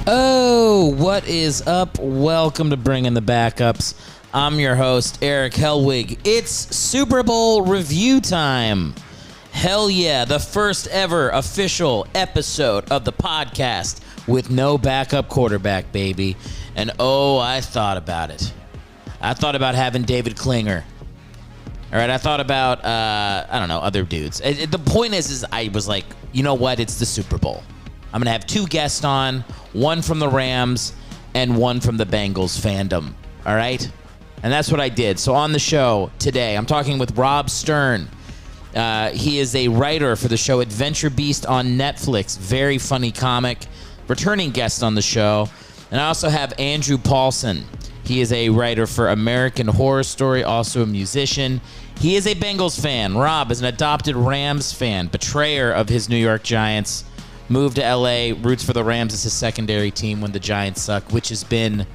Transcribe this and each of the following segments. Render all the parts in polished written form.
Oh, what is up? Welcome to Bringing the Backups. I'm your host, Erick Hellwig. It's Super Bowl review time. Hell yeah, the first ever official episode of the podcast with no backup quarterback, baby. And oh, I thought about it. I thought about having David Klinger. All right, I thought about, other dudes. The point is I was like, you know what? It's the Super Bowl. I'm going to have two guests on, one from the Rams and one from the Bengals fandom, all right? And that's what I did. So on the show today, I'm talking with Rob Stern. He is a writer for the show Adventure Beast on Netflix. Very funny comic. Returning guest on the show. And I also have Andrew Paulsen. He is a writer for American Horror Story, also a musician. He is a Bengals fan. Rob is an adopted Rams fan, betrayer of his New York Giants. Moved to L.A., roots for the Rams as his secondary team when the Giants suck, which has been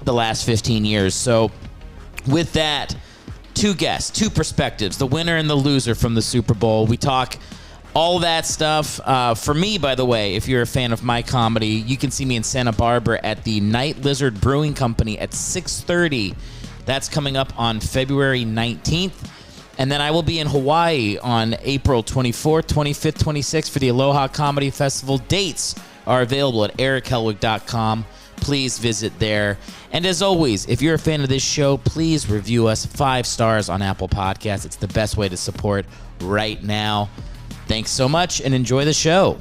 the last 15 years. So with that, two guests, two perspectives, the winner and the loser from the Super Bowl. We talk all that stuff. For me, by the way, if you're a fan of my comedy, you can see me in Santa Barbara at the Night Lizard Brewing Company at 6:30. That's coming up on February 19th. And then I will be in Hawaii on April 24th, 25th, 26th for the Aloha Comedy Festival. Dates are available at erickhellwig.com. Please visit there. And as always, if you're a fan of this show, please review us 5 stars on Apple Podcasts. It's the best way to support right now. Thanks so much and enjoy the show.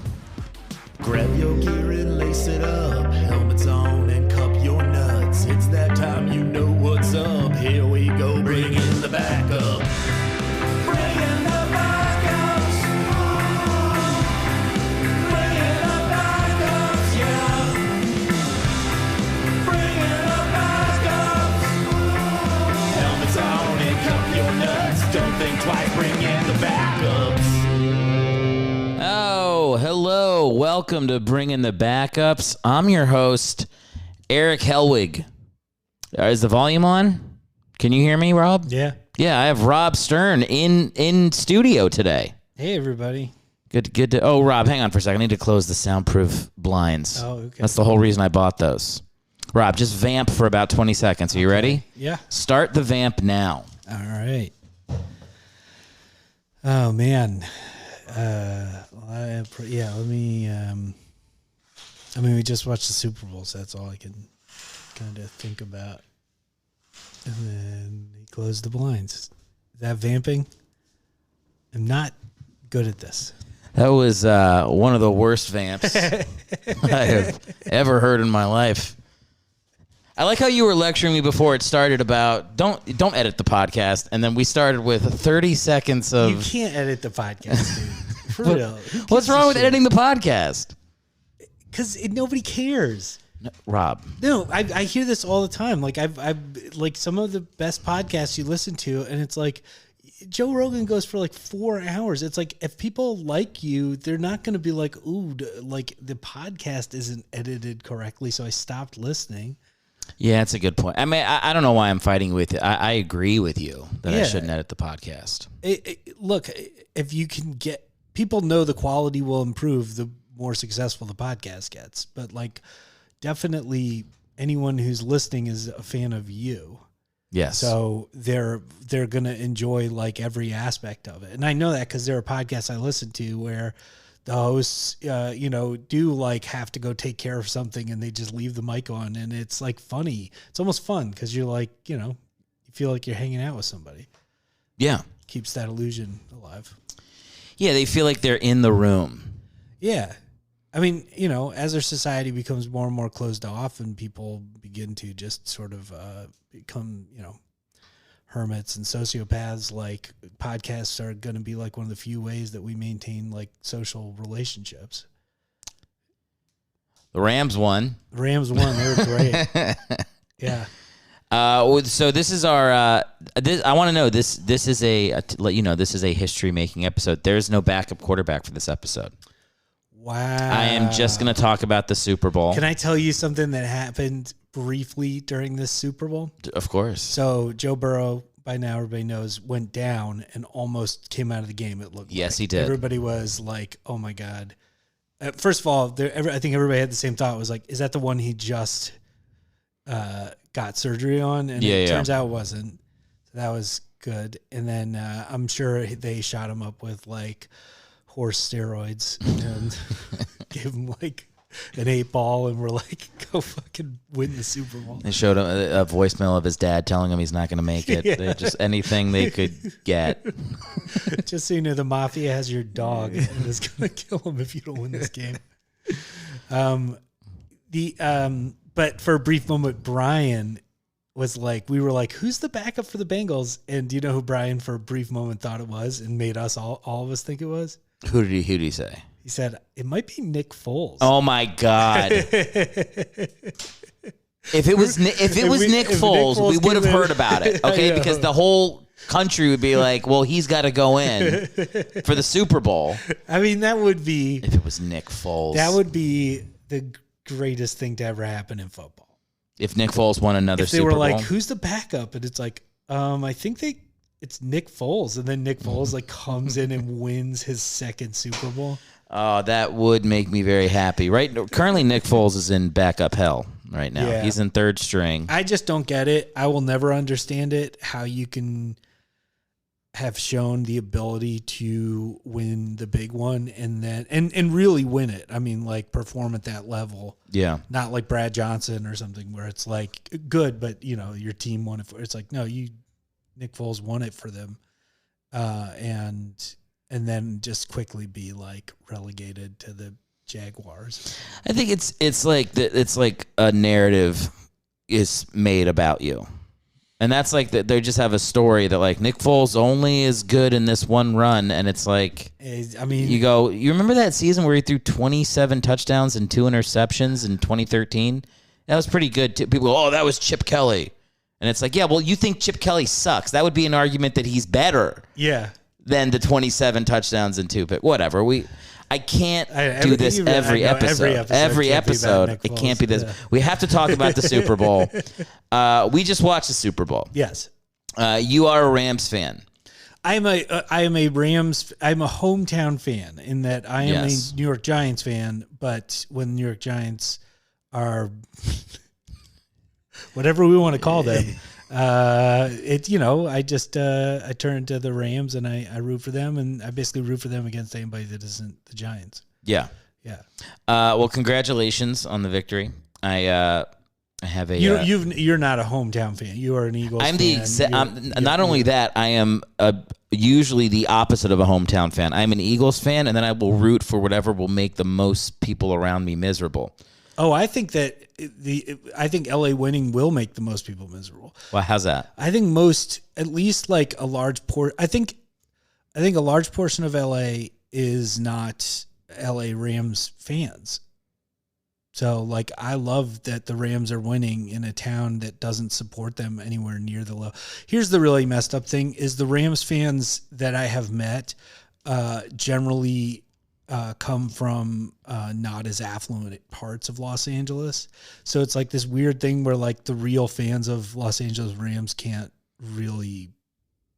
Grab your gear and lace it up. Helmets on and cup your nuts. It's that time, you know what's up. Here we go, bring in the backup. Bring in the backups. Bring in the backups, yeah. Bring in the backups. Helmets on and cup your nuts. Don't think twice, bring in the backups. Oh, hello. Welcome to Bringing the Backups. I'm your host, Erick Hellwig. Is the volume on? Can you hear me, Rob? Yeah. Yeah, I have Rob Stern in studio today. Hey, everybody. Good to... Oh, Rob, hang on for a second. I need to close the soundproof blinds. Oh, okay. That's the whole reason I bought those. Rob, just vamp for about 20 seconds. Are you ready? Yeah. Start the vamp now. All right. Oh, man. Let me... we just watched the Super Bowl, so that's all I can kind of think about. And then he closed the blinds. Is that vamping? I'm not good at this. That was one of the worst vamps I have ever heard in my life. I like how you were lecturing me before it started about don't edit the podcast, and then we started with 30 seconds of... You can't edit the podcast, dude. For real. What's wrong with editing the podcast? Because nobody cares. No, Rob. No, I hear this all the time. Like I've like some of the best podcasts you listen to, and it's like Joe Rogan goes for like 4 hours. It's like if people like you, they're not going to be like, ooh, like the podcast isn't edited correctly, so I stopped listening. Yeah, that's a good point. I mean, I don't know why I'm fighting with you. I agree with you that I shouldn't edit the podcast. Look, if you can get people know the quality will improve, the more successful the podcast gets. But like, definitely anyone who's listening is a fan of you. Yes. So they're going to enjoy like every aspect of it. And I know that because there are podcasts I listen to where the hosts, do like have to go take care of something and they just leave the mic on, and it's like funny. It's almost fun because you're like, you feel like you're hanging out with somebody. Yeah. Keeps that illusion alive. Yeah, they feel like they're in the room. Yeah. I mean, as our society becomes more and more closed off and people begin to just sort of become, hermits and sociopaths, like podcasts are going to be like one of the few ways that we maintain like social relationships. The Rams won. The Rams won. They were great. Yeah. So this is our. I want to know this. This is this is a history making episode. There's no backup quarterback for this episode. Wow. I am just going to talk about the Super Bowl. Can I tell you something that happened briefly during this Super Bowl? Of course. So Joe Burrow, by now everybody knows, went down and almost came out of the game. It looked yes, like. He did. Everybody was like, "Oh my God." First of all, I think everybody had the same thought. It was like, is that the one he just got surgery on? And it turns out it wasn't. So that was good. And then I'm sure they shot him up with like horse steroids and gave him like an 8-ball and were like, go fucking win the Super Bowl. They showed him a voicemail of his dad telling him he's not going to make it. They just anything they could get. Just so you know, the mafia has your dog and is going to kill him if you don't win this game. But for a brief moment, Brian was like, we were like, who's the backup for the Bengals? And do you know who Brian for a brief moment thought it was and made us all of us think it was? Who did he say? He said, it might be Nick Foles. Oh my God. If it was Nick Foles, we would have heard about it. Okay. Because the whole country would be like, well, he's got to go in for the Super Bowl. I mean, that would be, if it was Nick Foles, that would be the greatest thing to ever happen in football. If Nick Foles won another Super Bowl. They were like, who's the backup? And it's like, I think it's Nick Foles. And then Nick Foles like comes in and wins his second Super Bowl. Oh, that would make me very happy. Right. Currently, Nick Foles is in backup hell right now. Yeah. He's in third string. I just don't get it. I will never understand it, how you can have shown the ability to win the big one and then and really win it. I mean, like perform at that level. Yeah. Not like Brad Johnson or something where it's like good, but you know, your team won it for it's like, no, Nick Foles won it for them. And then just quickly be like relegated to the Jaguars. I think it's like a narrative is made about you. And that's like they just have a story that like Nick Foles only is good in this one run, and it's like I mean, you remember that season where he threw 27 touchdowns and 2 interceptions in 2013? That was pretty good too. People go, oh, that was Chip Kelly, and it's like, yeah, well, you think Chip Kelly sucks? That would be an argument that he's better, than the 27 touchdowns and 2. But whatever, I can't do this every episode. Every episode, it can't be this. Yeah. We have to talk about the Super Bowl. We just watched the Super Bowl. Yes. You are a Rams fan. I am a Rams. I'm a hometown fan in that I am a New York Giants fan. But when the New York Giants are whatever we want to call them, I turn to the Rams and I root for them, and I basically root for them against anybody that isn't the Giants. Yeah. Well, congratulations on the victory. I have a. You're not a hometown fan. You are an Eagles. I'm not only that, I am usually the opposite of a hometown fan. I'm an Eagles fan, and then I will root for whatever will make the most people around me miserable. Oh, I think that I think LA winning will make the most people miserable. Well, how's that? I think at least like a large portion. I think a large portion of LA is not LA Rams fans. So like, I love that the Rams are winning in a town that doesn't support them anywhere near the low. Here's the really messed up thing: is the Rams fans that I have met generally come from not as affluent parts of Los Angeles. So it's like this weird thing where like the real fans of Los Angeles Rams can't really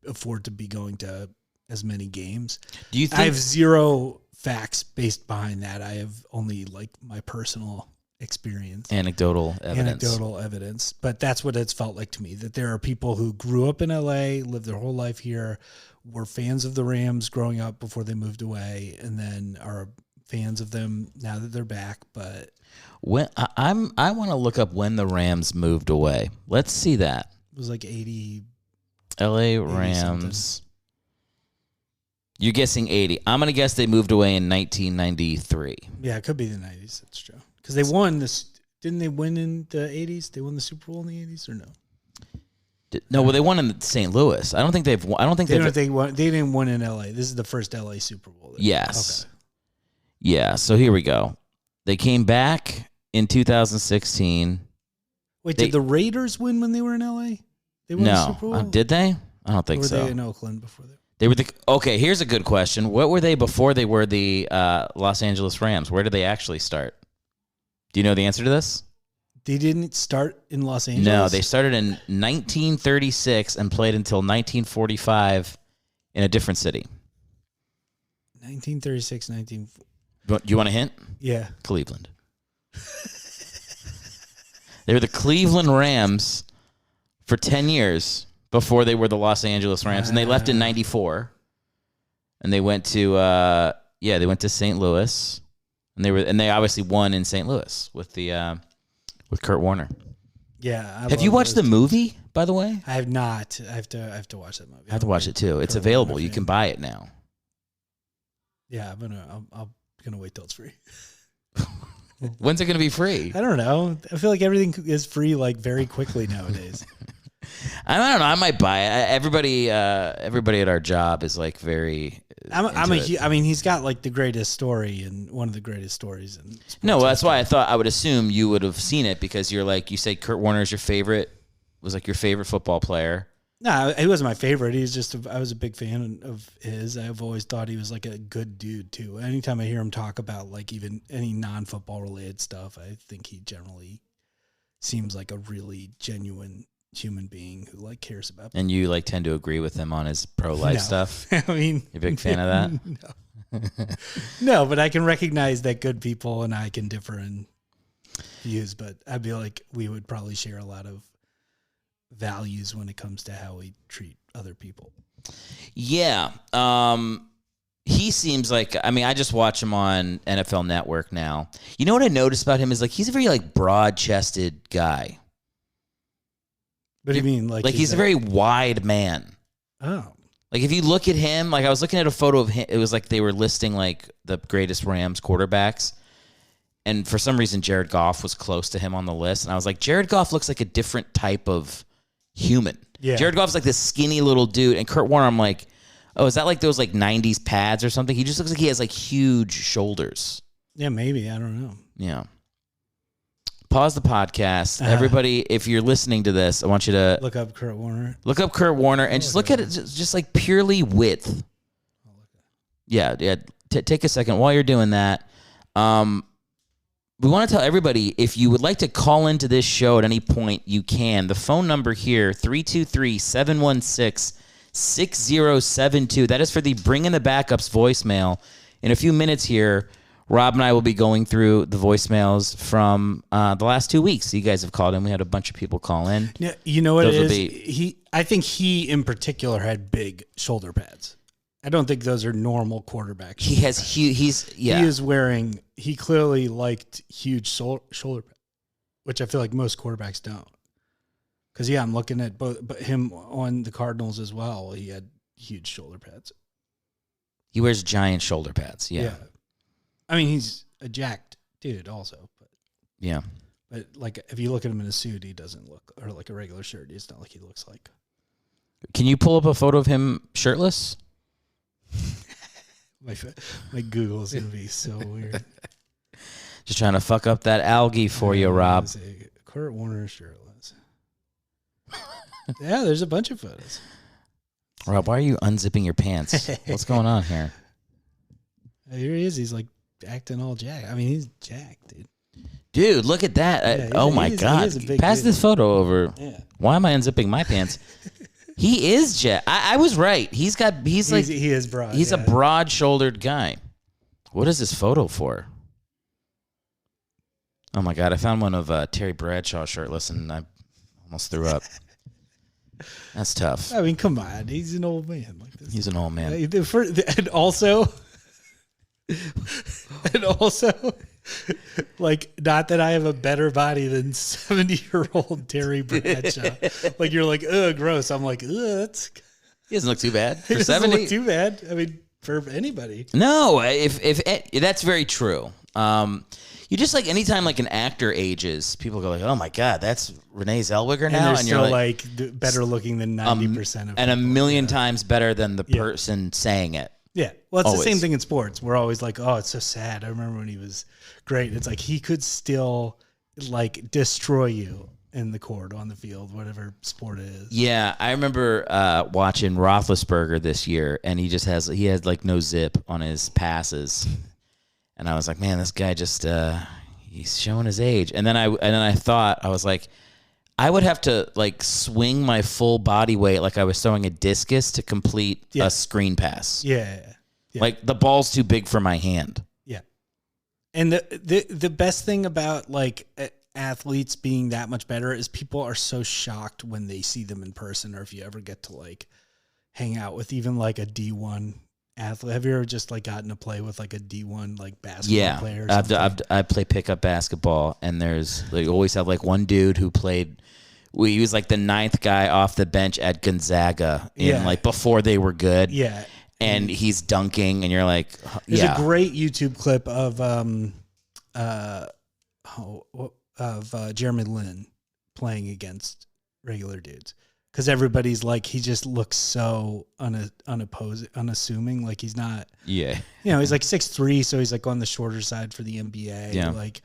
afford to be going to as many games. Do you think I have zero facts based behind that? I have only like my personal experience. Anecdotal evidence. But that's what it's felt like to me, that there are people who grew up in LA, lived their whole life here, were fans of the Rams growing up before they moved away, and then are fans of them now that they're back. But when I want to look up when the Rams moved away. Let's see that. It was like 80. LA Rams. Something. You're guessing 80. I'm going to guess they moved away in 1993. Yeah, it could be the 90s. That's true. Because they won this. Didn't they win in the 80s? They won the Super Bowl in the 80s, or no? No, well, they won in St. Louis. I don't think they've won. I don't think they didn't win in LA. This is the first LA Super Bowl. Yes. Okay. Yeah. So here we go. They came back in 2016. Wait, did the Raiders win when they were in LA? They won the Super Bowl? Did they? I don't think so. Or were they in Oakland before that? They were okay, here's a good question. What were they before they were the Los Angeles Rams? Where did they actually start? Do you know the answer to this? They didn't start in Los Angeles? No, they started in 1936 and played until 1945 in a different city. 1936, Do you want a hint? Yeah. Cleveland. They were the Cleveland Rams for 10 years before they were the Los Angeles Rams, and they left in '94, and they went to they went to St. Louis, and they obviously won in St. Louis with Kurt Warner. Yeah. Have you watched the movie, by the way? I have not. I have to watch that movie. I have to watch it too. It's available. You can buy it now. Yeah, I'm gonna wait till it's free. When's it going to be free? I don't know. I feel like everything is free like very quickly nowadays. I don't know. I might buy it. Everybody at our job is like very. I mean, he's got like the greatest story and one of the greatest stories. No, that's why I thought I would assume you would have seen it because you're like you say Kurt Warner is your favorite. Was like your favorite football player. No, he wasn't my favorite. He's just I was a big fan of his. I've always thought he was like a good dude too. Anytime I hear him talk about like even any non-football related stuff, I think he generally seems like a really genuine human being who like cares about people. And you like tend to agree with him on his pro-life stuff? I mean, you're a big fan of that? No, but I can recognize that good people and I can differ in views, but I feel like we would probably share a lot of values when it comes to how we treat other people. Yeah. He seems like, I mean, I just watch him on NFL Network now. You know what I noticed about him is like he's a very like broad-chested guy. What do you mean? Like he's a very wide man. Oh. Like if you look at him, like I was looking at a photo of him, it was like they were listing like the greatest Rams quarterbacks. And for some reason, Jared Goff was close to him on the list. And I was like, Jared Goff looks like a different type of human. Yeah. Jared Goff's like this skinny little dude. And Kurt Warner, I'm like, oh, is that like those like 90s pads or something? He just looks like he has like huge shoulders. Yeah, maybe. I don't know. Yeah. Pause the podcast. Everybody, if you're listening to this, I want you to look up Kurt Warner. Look up Kurt Warner and just look at it just like purely width. Yeah. Take a second while you're doing that. We want to tell everybody, if you would like to call into this show at any point, you can. The phone number here, 323-716-6072. That is for the Bring in the Backups voicemail. In a few minutes here, Rob and I will be going through the voicemails from the last 2 weeks. You guys have called in. We had a bunch of people call in. Yeah, you know what it is? I think he, in particular, had big shoulder pads. I don't think those are normal quarterbacks. He is wearing, he clearly liked huge shoulder pads, which I feel like most quarterbacks don't. Because, I'm looking at but him on the Cardinals as well. He had huge shoulder pads. He wears giant shoulder pads, yeah. I mean, he's a jacked dude also. But yeah. But, like, if you look at him in a suit, he doesn't look, or like a regular shirt, it's not like he looks like. Can you pull up a photo of him shirtless? My Google is going to be so weird. Just trying to fuck up that algae for you, Rob. Kurt Warner shirtless. Yeah, there's a bunch of photos. Rob, why are you unzipping your pants? What's going on here? Here he is. He's like acting all jacked. I mean, he's jacked, dude. Dude, look at that. Oh, my God. Pass this photo over. Yeah. Why am I unzipping my pants? He is jacked. I was right. He is broad. He's a broad-shouldered guy. What is this photo for? Oh, my God. I found one of Terry Bradshaw shirtless, and I almost threw up. That's tough. I mean, come on. He's an old man like this. He's an old man. And also, like, not that I have a better body than 70-year-old Terry Bradshaw. Like, you're like, ugh, gross. I'm like, ugh, that's... He doesn't look too bad. For He doesn't 70. look too bad. I mean, for anybody. No, if that's very true. You just like anytime like an actor ages, people go like, "Oh my God, that's Renee Zellweger now," and you're like better looking than 90% of, and a million times better than the person saying it. Yeah, well, it's the same thing in sports. We're always like, "Oh, it's so sad." I remember when he was great. It's like he could still like destroy you in the court, on the field, whatever sport it is. Yeah, I remember watching Roethlisberger this year, and he had like no zip on his passes. And I was like, man, this guy just, he's showing his age. And then I thought, I was like, I would have to like swing my full body weight like I was throwing a discus to complete a screen pass. Yeah. Like the ball's too big for my hand. Yeah. And the best thing about like athletes being that much better is people are so shocked when they see them in person, or if you ever get to like hang out with even like a D1 athlete. Have you ever just like gotten to play with like a D1 like basketball player? I play pickup basketball, and you always have like one dude who played. He was like the 9th guy off the bench at Gonzaga like before they were good. Yeah. And he's dunking, and you're like, There's a great YouTube clip of Jeremy Lin playing against regular dudes, because everybody's like, he just looks so unassuming. Like he's not. Yeah. He's like 6'3", so he's like on the shorter side for the NBA. Yeah. Like,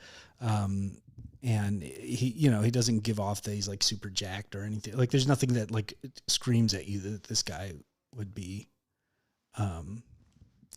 and he doesn't give off that he's like super jacked or anything. Like there's nothing that like screams at you that this guy would be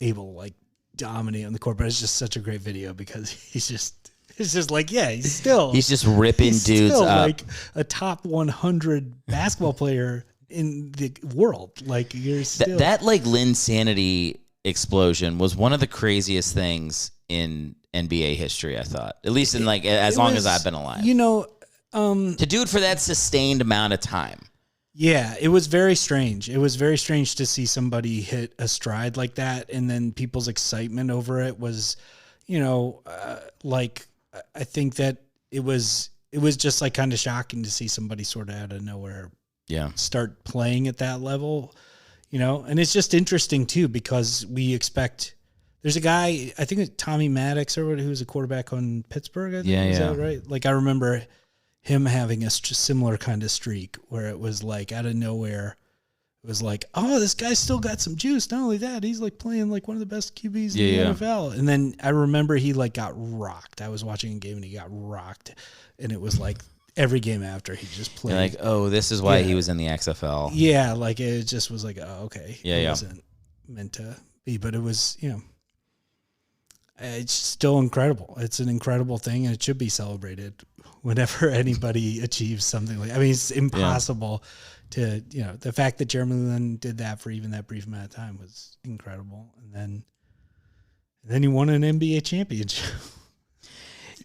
able to like dominate on the court. But it's just such a great video because it's just like, yeah, he's just ripping dudes up, like a top 100 basketball player in the world. Like you're still that like Linsanity explosion was one of the craziest things in NBA history, I thought, at least in like as long as I've been alive. To do it for that sustained amount of time. Yeah, it was very strange. It was very strange to see somebody hit a stride like that, and then people's excitement over it was, like I think that it was just like kind of shocking to see somebody sort of out of nowhere, start playing at that level, And it's just interesting too because we expect. There's a guy, I think it's Tommy Maddox or who was a quarterback on Pittsburgh. I think. Is that right? Like I remember him having a similar kind of streak where it was like out of nowhere, it was like, oh, this guy's still got some juice. Not only that, he's like playing like one of the best QBs in the NFL. And then I remember he like got rocked. I was watching a game and he got rocked, and it was like every game after he just played. You're like, oh, this is why he was in the XFL. Yeah, like it just was like, oh, okay. It wasn't meant to be, but it was, it's still incredible. It's an incredible thing, and it should be celebrated whenever anybody achieves something like. I mean, it's impossible to the fact that Jeremy Lin did that for even that brief amount of time was incredible, and then he won an NBA championship.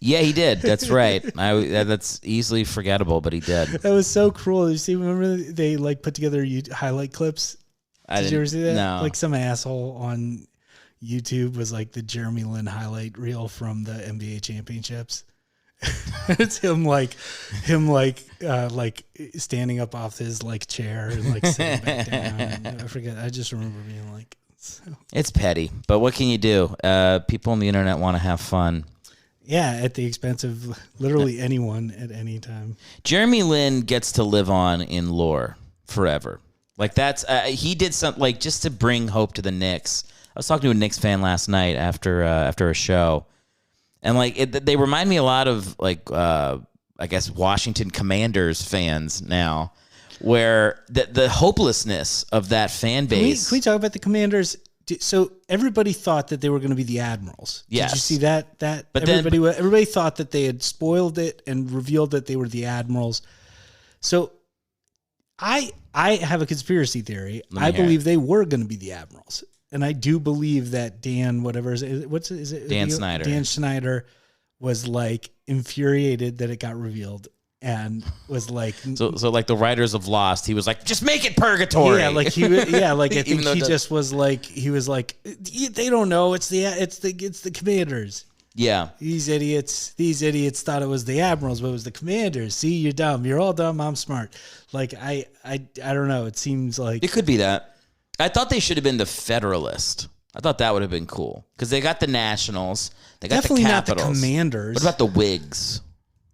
Yeah, he did. That's right. That's easily forgettable, but he did. That was so cruel. You see, remember they like put together highlight clips? Did you ever see that? No. Like some asshole on YouTube was like the Jeremy Lin highlight reel from the NBA championships. It's him standing up off his like chair and like sitting back down. I forget. I just remember being like, so. It's petty, but what can you do? People on the internet want to have fun. Yeah, at the expense of literally anyone at any time. Jeremy Lin gets to live on in lore forever. Like that's he did something like just to bring hope to the Knicks. I was talking to a Knicks fan last night after a show, and like they remind me a lot of like I guess Washington Commanders fans now, where the hopelessness of that fan base. Can we talk about the Commanders? So everybody thought that they were going to be the Admirals. Yes. Did you see that? But everybody thought that they had spoiled it and revealed that they were the Admirals. So I have a conspiracy theory. I believe they were going to be the Admirals. And I do believe that Dan Snyder was like infuriated that it got revealed and was like, so like the writers of Lost, he was like, just make it purgatory. Yeah, like I think he just was like, they don't know it's the Commanders. Yeah, these idiots thought it was the Admirals, but it was the Commanders. See, you're dumb. You're all dumb. I'm smart. Like I don't know. It seems like it could be that. I thought they should have been the Federalist. I thought that would have been cool because they got the Nationals. They got definitely the not the Capitals. Commanders. What about the Whigs?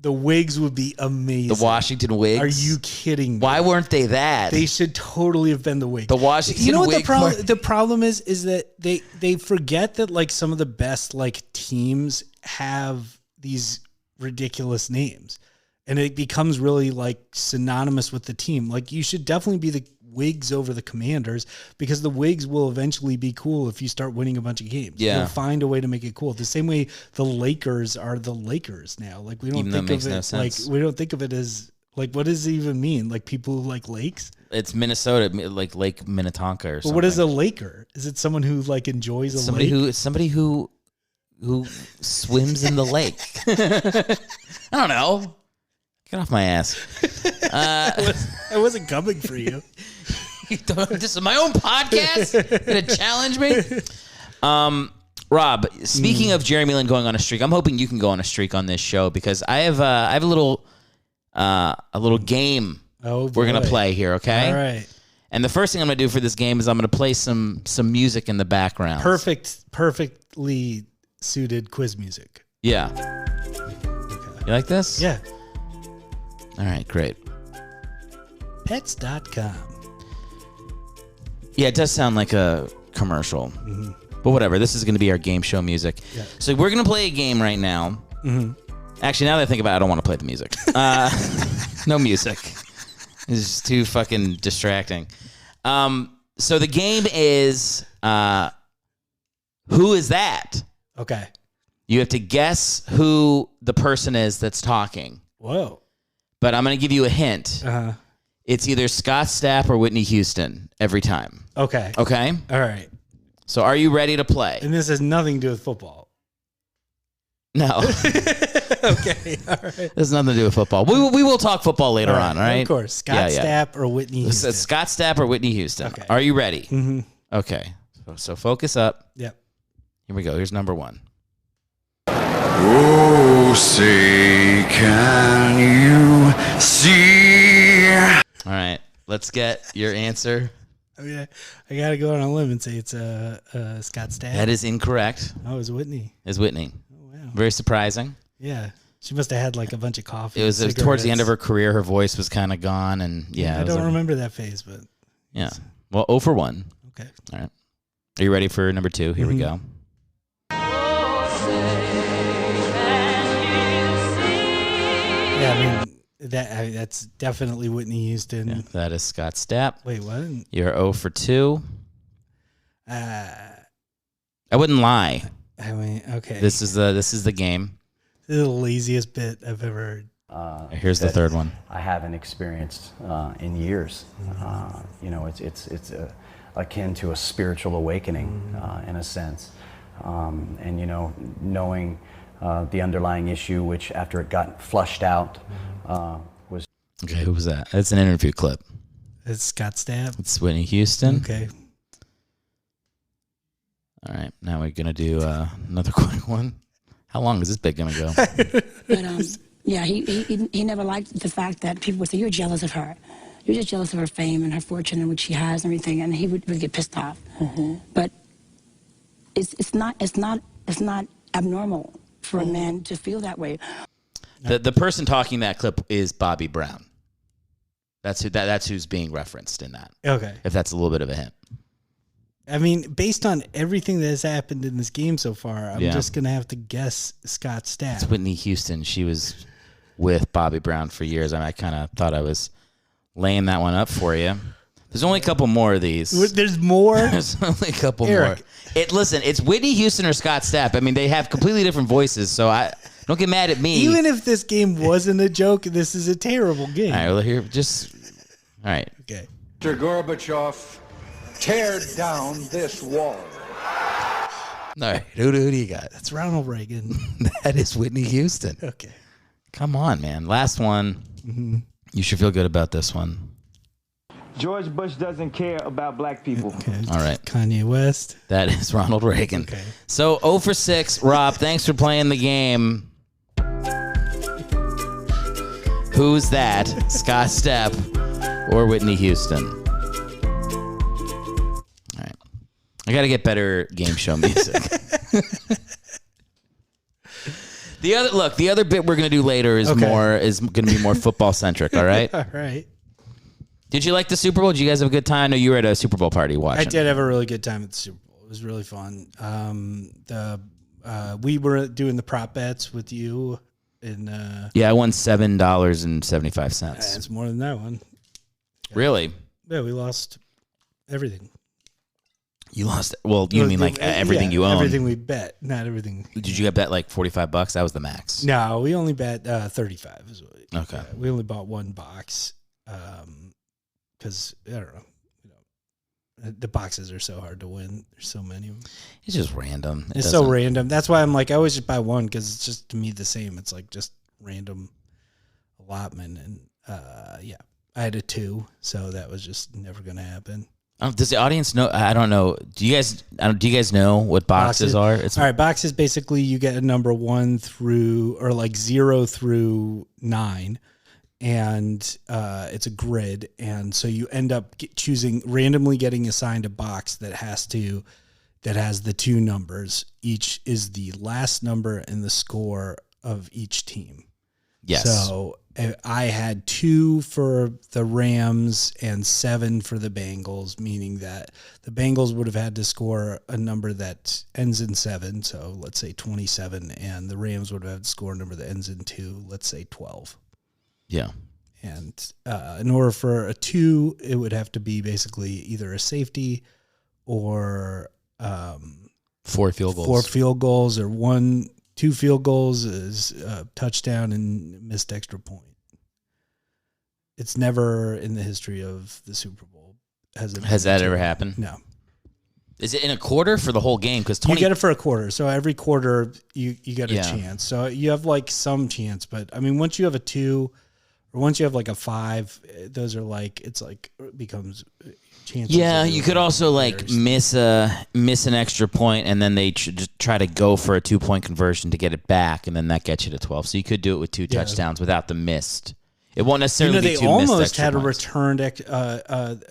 The Whigs would be amazing. The Washington Whigs? Are you kidding me? Why weren't they that? They should totally have been the Whigs. The Washington Whigs. You know what the problem is that they forget that like some of the best like teams have these ridiculous names. And it becomes really like synonymous with the team. Like you should definitely be the Whigs over the Commanders because the Whigs will eventually be cool if you start winning a bunch of games. Yeah. You'll find a way to make it cool. The same way the Lakers are the Lakers now. Like we don't think of it like we don't think of it as like what does it even mean? Like people who like lakes? It's Minnesota, like Lake Minnetonka or something. But what is a Laker? Is it someone who like enjoys a lake? Somebody who who swims in the lake. I don't know. Get off my ass. I wasn't coming for you. This is my own podcast. You're gonna challenge me? Rob, speaking of Jeremy Lin going on a streak, I'm hoping you can go on a streak on this show because I have a little game we're gonna play here. Okay. All right. And the first thing I'm gonna do for this game is I'm gonna play some music in the background. Perfectly suited quiz music. Yeah. Okay. You like this? Yeah. All right, great. Pets.com. Yeah, it does sound like a commercial. Mm-hmm. But whatever, this is going to be our game show music. Yeah. So we're going to play a game right now. Mm-hmm. Actually, now that I think about it, I don't want to play the music. No music. It's just too fucking distracting. So the game is, who is that? Okay. You have to guess who the person is that's talking. Whoa. But I'm going to give you a hint. Uh-huh. It's either Scott Stapp or Whitney Houston every time. Okay. Okay? All right. So are you ready to play? And this has nothing to do with football. No. Okay. All right. This has nothing to do with football. We will talk football later on, all right? Of course. Scott Stapp or Whitney Houston. Scott Stapp or Whitney Houston. Okay. Are you ready? Mm-hmm. Okay. So focus up. Yep. Here we go. Here's number one. Oh, say, can you see? All right. Let's get your answer. I mean, I got to go on a limb and say it's Scott Stapp. That is incorrect. Oh, it's Whitney. It's Whitney. Oh, wow. Very surprising. Yeah. She must have had like a bunch of coffee. It was towards the end of her career. Her voice was kind of gone. And yeah. I don't remember that phase, but. Yeah. Well, 0 for 1. Okay. All right. Are you ready for number 2? Here we go. Yeah, I mean, that's definitely Whitney Houston. Yeah, that is Scott Stapp. Wait, what? You're 0 for 2. I wouldn't lie. I mean, okay. This is the game. This is the laziest bit I've ever heard. Here's the third one. I haven't experienced in years. It's akin to a spiritual awakening in a sense, and knowing the underlying issue, which after it got flushed out, was. Okay, who was that? That's an interview clip. It's Scott Stapp. It's Whitney Houston. Okay. All right, now we're gonna do another quick one. How long is this bit gonna go? But yeah, he never liked the fact that people would say, "You're jealous of her. You're just jealous of her fame and her fortune and what she has and everything," and he would get pissed off. Mm-hmm. But it's not abnormal for a man to feel that way. The person talking that clip is Bobby Brown. That's who's being referenced in that. Okay. If that's a little bit of a hint. I mean, based on everything that has happened in this game so far, I'm just going to have to guess Scott Stapp. It's Whitney Houston. She was with Bobby Brown for years. I kind of thought I was laying that one up for you. There's only a couple more of these. There's more? There's only a couple Erick. more. Listen, it's Whitney Houston or Scott Stapp. I mean, they have completely different voices, so don't get mad at me. Even if this game wasn't a joke, this is a terrible game. All right, well, all right. Okay. Mr. Gorbachev, tear down this wall. All right, who do you got? That's Ronald Reagan. That is Whitney Houston. Okay. Come on, man. Last one. Mm-hmm. You should feel good about this one. George Bush doesn't care about black people. Okay. All right. Kanye West. That is Ronald Reagan. Okay. So 0 for 6. Rob, thanks for playing the game. Who's that? Scott Stapp or Whitney Houston? All right. I got to get better game show music. The other bit we're going to do later is going to be more football centric, all right? All right. Did you like the Super Bowl? Did you guys have a good time? I know you were at a Super Bowl party watching. I did have a really good time at the Super Bowl. It was really fun. We were doing the prop bets with you. I won $7.75. It's more than that one. Really? Yeah, we lost everything. You lost. Well, you mean like everything you own? Everything we bet, not everything. Did you bet like $45? That was the max. No, we only bet 35. Okay. We only bought one box because I don't know. The boxes are so hard to win. There's so many of them. It's just random. It's so random. That's why I'm like, I always just buy one because it's just to me the same. It's like just random allotment. And yeah, I had a 2, so that was just never going to happen. Does the audience know? I don't know. Do you guys know what boxes are? All right, boxes basically you get a number 1 through or like 0 through 9. And it's a grid, and so you end up randomly getting assigned a box that has the 2 numbers. Each is the last number and the score of each team. Yes. So I had 2 for the Rams and 7 for the Bengals, meaning that the Bengals would have had to score a number that ends in 7, so let's say 27, and the Rams would have had to score a number that ends in 2, let's say 12. Yeah. And in order for a 2, it would have to be basically either a safety or 4 field goals. 4 field goals, or 2 field goals is a touchdown and missed extra point. It's never in the history of the Super Bowl. Has that ever happened? No. Is it in a quarter for the whole game? Because you get it for a quarter. So every quarter you get a chance. So you have like some chance, but I mean, once you have a 2 or once you have like a 5, those are like, it's like it becomes chances. Yeah, you could also like miss an extra point, and then they just try to go for a 2-point conversion to get it back, and then that gets you to 12. So you could do it with 2 touchdowns without the missed. It won't necessarily be 2 missed extra points. They almost had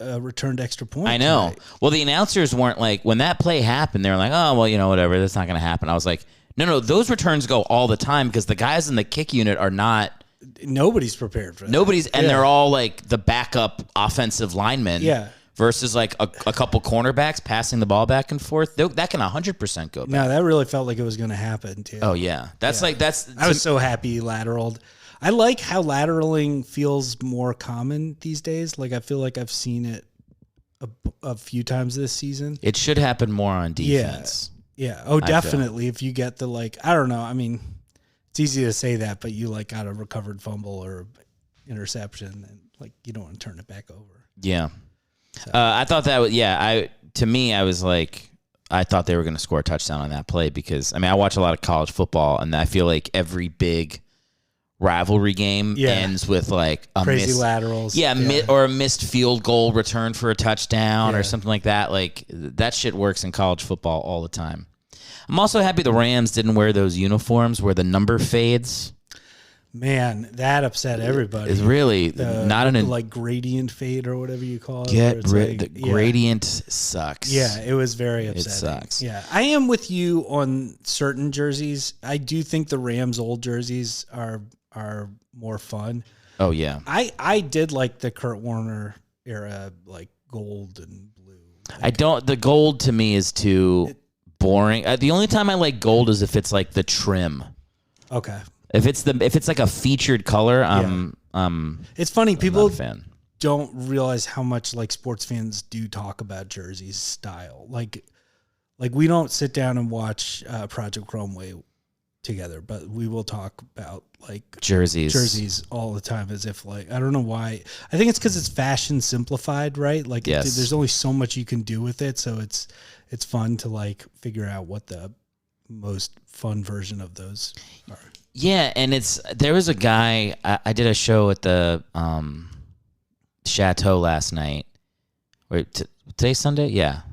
a returned extra point. I know. Tonight. Well, the announcers weren't like, when that play happened, they were like, oh, well, whatever, that's not going to happen. I was like, no, those returns go all the time because the guys in the kick unit are not. Nobody's prepared for that. They're all like the backup offensive linemen. Yeah. Versus like a couple cornerbacks passing the ball back and forth. That can 100% go back. No, that really felt like it was going to happen too. Oh yeah. I was so happy he lateraled. I like how lateraling feels more common these days. Like I feel like I've seen it a few times this season. It should happen more on defense. Yeah. Oh, definitely. If you get the I don't know. I mean, it's easy to say that, but you like got a recovered fumble or interception, and like you don't want to turn it back over. Yeah. So. I thought that was I was like, I thought they were going to score a touchdown on that play because I watch a lot of college football, and I feel like every big rivalry game ends with like a crazy laterals. Or a missed field goal return for a touchdown or something like that. Like that shit works in college football all the time. I'm also happy the Rams didn't wear those uniforms where the number fades. Man, that upset everybody. It's really not an like gradient fade or whatever you call it. The gradient sucks. Yeah, it was very upsetting. It sucks. Yeah, I am with you on certain jerseys. I do think the Rams' old jerseys are more fun. Oh yeah, I did like the Kurt Warner era, like gold and blue. The gold to me is too boring. The only time I like gold is if it's like the trim. Okay. If it's like a featured color, it's funny. People don't realize how much like sports fans do talk about jerseys style. Like we don't sit down and watch Project Cromway together, but we will talk about like jerseys all the time as if like, I don't know why. I think it's because it's fashion simplified, right? Like there's only so much you can do with it. So it's fun to like figure out what the most fun version of those are. Yeah, and there was a guy, I did a show at the Chateau last night. Wait, today's Sunday? Yeah,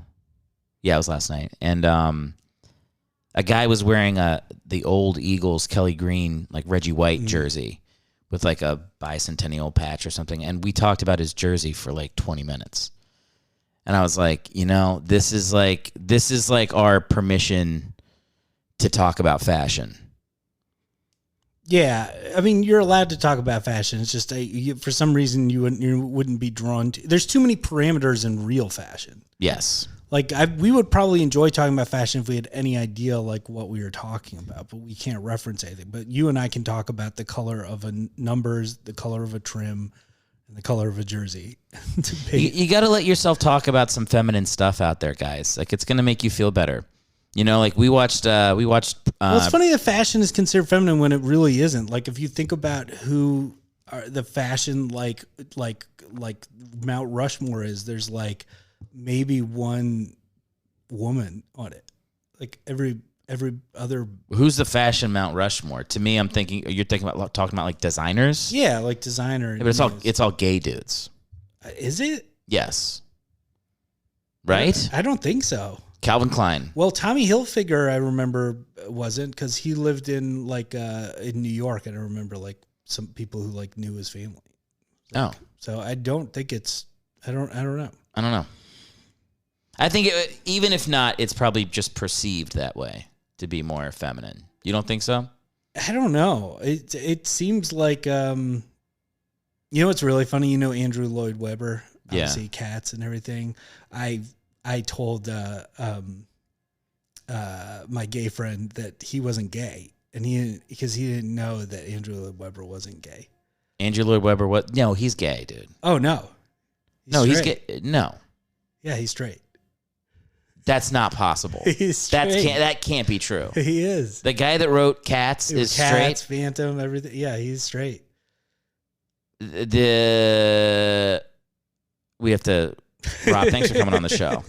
it was last night. And a guy was wearing the old Eagles Kelly Green, like Reggie White jersey with like a bicentennial patch or something. And we talked about his jersey for like 20 minutes. And I was like, this is like our permission to talk about fashion. Yeah, I mean, you're allowed to talk about fashion. It's just for some reason you wouldn't be drawn to. There's too many parameters in real fashion. Yes, like we would probably enjoy talking about fashion if we had any idea like what we were talking about, but we can't reference anything. But you and I can talk about the color of numbers, the color of a trim, and the color of a jersey. You got to let yourself talk about some feminine stuff out there, guys. Like it's gonna make you feel better. Like we watched. Well, it's funny that fashion is considered feminine when it really isn't. Like if you think about who are the fashion like Mount Rushmore is, there's like maybe one woman on it. Like every other. Who's the fashion Mount Rushmore? To me, I'm thinking you're talking about like designers. Yeah, like designer. Yeah, but it's all gay dudes. Is it? Yes. Right? I don't think so. Calvin Klein. Well, Tommy Hilfiger, I remember wasn't, because he lived in in New York, and I remember like some people who like knew his family. Like, so I don't think it's. I don't know. I don't know. I think even if not, it's probably just perceived that way to be more feminine. You don't think so? I don't know. It seems like you know what's really funny? You know Andrew Lloyd Webber, obviously Cats and everything. I told my gay friend that he wasn't gay, and because he didn't know that Andrew Lloyd Webber wasn't gay. Andrew Lloyd Webber, what? No, he's gay, dude. Oh no, he's gay. No, yeah, he's straight. That's not possible. He's straight. That can't be true. He is. The guy that wrote Cats is straight. Phantom, everything. Yeah, he's straight. We have to. Rob, thanks for coming on the show.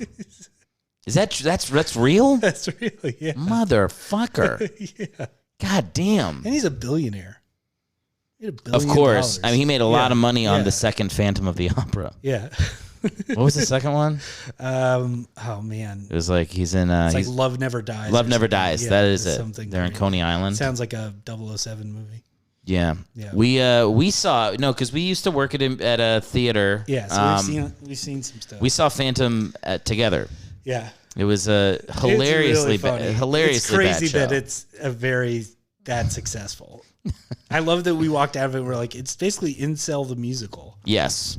Is that's real? That's real. Yeah. Motherfucker. Yeah. God damn. And he's a billionaire. He had $1 billion. Of course. I mean, he made a lot of money on yeah. the second Phantom of the Opera. Yeah. What was the second one? Oh man. It was like he's in. It's like Love Never Dies. Love Never Dies. Yeah, that is it. They're in crazy. Coney Island. Sounds like a 007 movie. Yeah. Yeah. We saw because we used to work at a theater. Yeah. So we've seen some stuff. We saw Phantom together. Yeah. It was a hilariously it's really hilariously It's crazy bad show. that it's that successful. I love that we walked out of it. We're like, it's basically Incel the musical. Yes.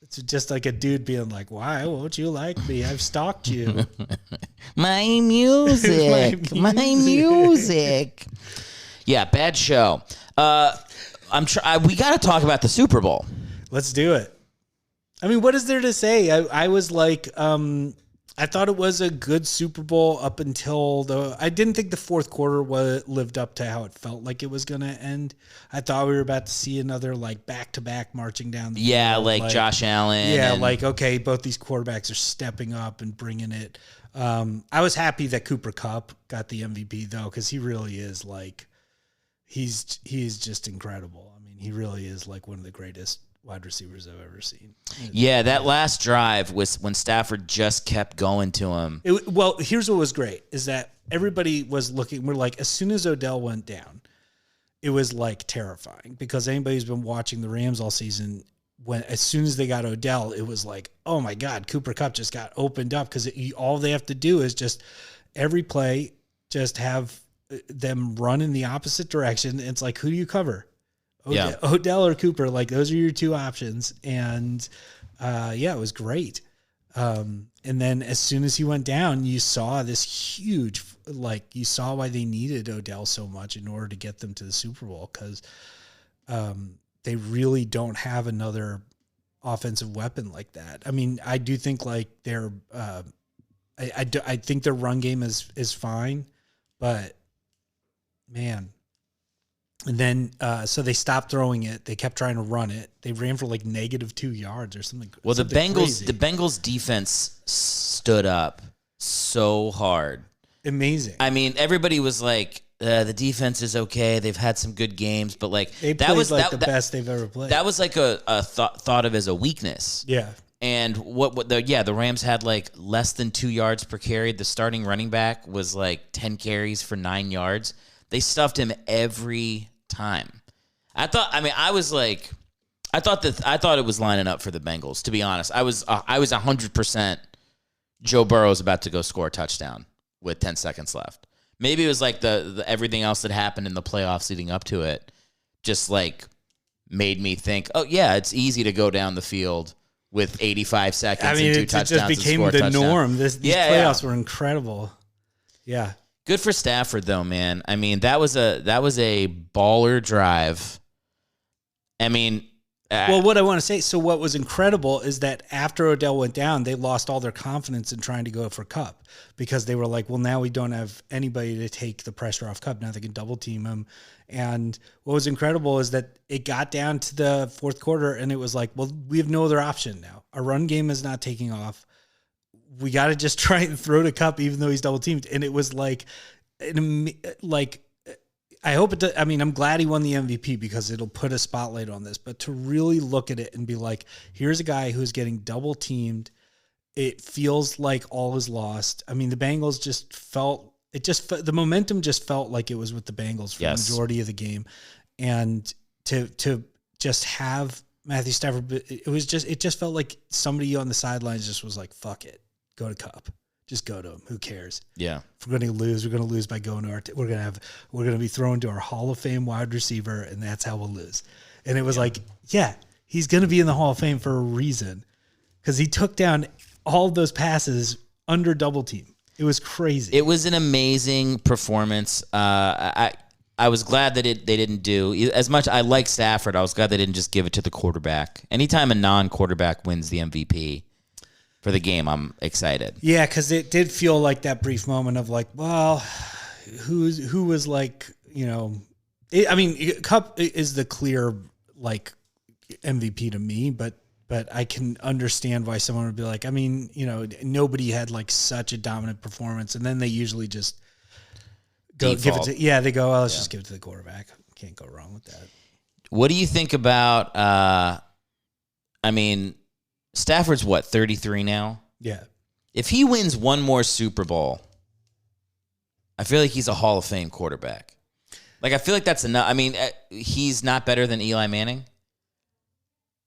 It's just like a dude being like, "Why won't you like me? I've stalked you." My music. My music. Yeah, bad show. We got to talk about the Super Bowl. Let's do it. I mean, what is there to say? I was like, I thought it was a good Super Bowl up until I didn't think the fourth quarter lived up to how it felt like it was going to end. I thought we were about to see another like back-to-back marching down the field. Like Josh Allen. Yeah, like, okay, both these quarterbacks are stepping up and bringing it. I was happy that Cooper Kupp got the MVP, though, because he really is like, he's just incredible. I mean, he really is like one of the greatest wide receivers I've ever seen. Yeah, that last drive was when Stafford just kept going to him. Well, here's what was great is that everybody was looking. We're like, as soon as Odell went down, it was like terrifying because anybody who's been watching the Rams all season, as soon as they got Odell, it was like, oh my God, Cooper Kupp just got opened up because all they have to do is just every play, just have them run in the opposite direction. It's like, who do you cover? Odell or Cooper, like those are your two options. And it was great. And then as soon as he went down, you saw this huge, you saw why they needed Odell so much in order to get them to the Super Bowl. Cause they really don't have another offensive weapon like that. I mean, I do think like I think their run game is fine, but man. And then, so they stopped throwing it. They kept trying to run it. They ran for like -2 yards or something. Well, the crazy. Bengals defense stood up so hard. Amazing. I mean, everybody was like, the defense is okay. They've had some good games, but like they that played was like the best they've ever played. That was like a thought of as a weakness. Yeah. And the Rams had like less than 2 yards per carry. The starting running back was like 10 carries for 9 yards. They stuffed him every time. I thought it was lining up for the Bengals. To be honest, I was 100% Joe Burrow's about to go score a touchdown with 10 seconds left. Maybe it was like the everything else that happened in the playoffs leading up to it, just like made me think, oh yeah, it's easy to go down the field with 85 seconds and 2 touchdowns. It just became the norm. These playoffs were incredible. Yeah. Good for Stafford, though, man. I mean, that was a baller drive. I mean, well, what I want to say, so what was incredible is that after Odell went down, they lost all their confidence in trying to go for Kupp because they were like, well, now we don't have anybody to take the pressure off Kupp. Now they can double team him. And what was incredible is that it got down to the fourth quarter and it was like, well, we have no other option now. Our run game is not taking off. we got to just try and throw to Kupp even though he's double teamed. And it was like I hope it does. I mean, I'm glad he won the MVP because it'll put a spotlight on this, but to really look at it and be like, here's a guy who's getting double teamed. It feels like all is lost. I mean, the Bengals the momentum just felt like it was with the Bengals for the majority of the game. And to just have Matthew Stafford, it just felt like somebody on the sidelines just was like, fuck it, go to Kupp. Just go to him. Who cares? Yeah. If we're going to lose, we're going to lose by going to we're going to be thrown to our Hall of Fame wide receiver, and that's how we'll lose. And it was like, he's going to be in the Hall of Fame for a reason because he took down all of those passes under double team. It was crazy. It was an amazing performance. I was glad that they didn't do as much. I like Stafford. I was glad they didn't just give it to the quarterback. Anytime a non-quarterback wins the MVP for the game, I'm excited. Yeah, because it did feel like that brief moment of like, well, who was like, Kupp is the clear like MVP to me, but I can understand why someone would be like, I mean, nobody had like such a dominant performance, and then they usually just go default. give it to, they go, well, let's just give it to the quarterback. Can't go wrong with that. What do you think about, Stafford's 33 now? Yeah. If he wins one more Super Bowl, I feel like he's a Hall of Fame quarterback. Like, I feel like that's enough. I mean, he's not better than Eli Manning.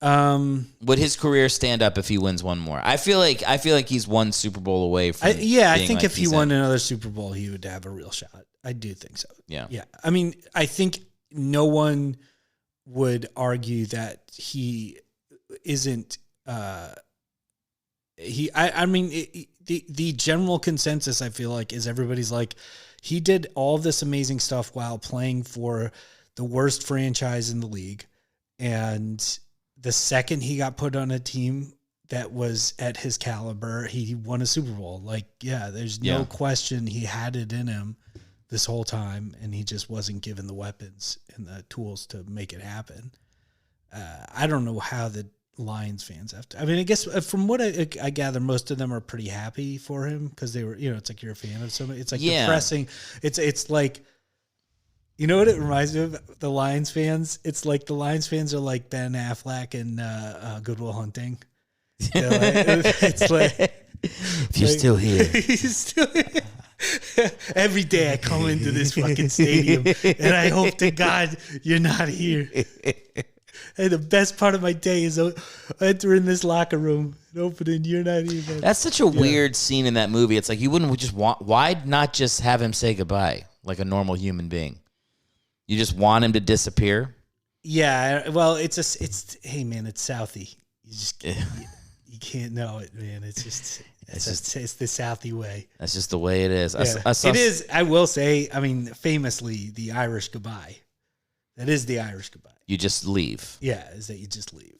Would his career stand up if he wins one more? I feel like he's one Super Bowl away from. I think if he won another Super Bowl, he would have a real shot. I do think so. Yeah. Yeah. I mean, I think no one would argue that he isn't. The general consensus, I feel like, is everybody's like, he did all this amazing stuff while playing for the worst franchise in the league. And the second he got put on a team that was at his caliber, he won a Super Bowl. Like, there's no question he had it in him this whole time, and he just wasn't given the weapons and the tools to make it happen. I don't know how the Lions fans have to. I mean, I guess from what I gather, most of them are pretty happy for him because they were, it's like you're a fan of somebody. It's like depressing. It's like, you know what it reminds me of? The Lions fans. It's like the Lions fans are like Ben Affleck and Good Will Hunting. It's like if you're still here, he's still here. Every day I come into this fucking stadium and I hope to God you're not here. Hey, the best part of my day is entering this locker room and opening. You're not even. That's such a weird scene in that movie. It's like you wouldn't just want. Why not just have him say goodbye like a normal human being? You just want him to disappear. Yeah. Well, hey man, it's Southie. You just you can't know it, man. It's the Southie way. That's just the way it is. Yeah. It is. I will say. I mean, famously, the Irish goodbye. That is the Irish goodbye. You just leave. Yeah, is that you just leave.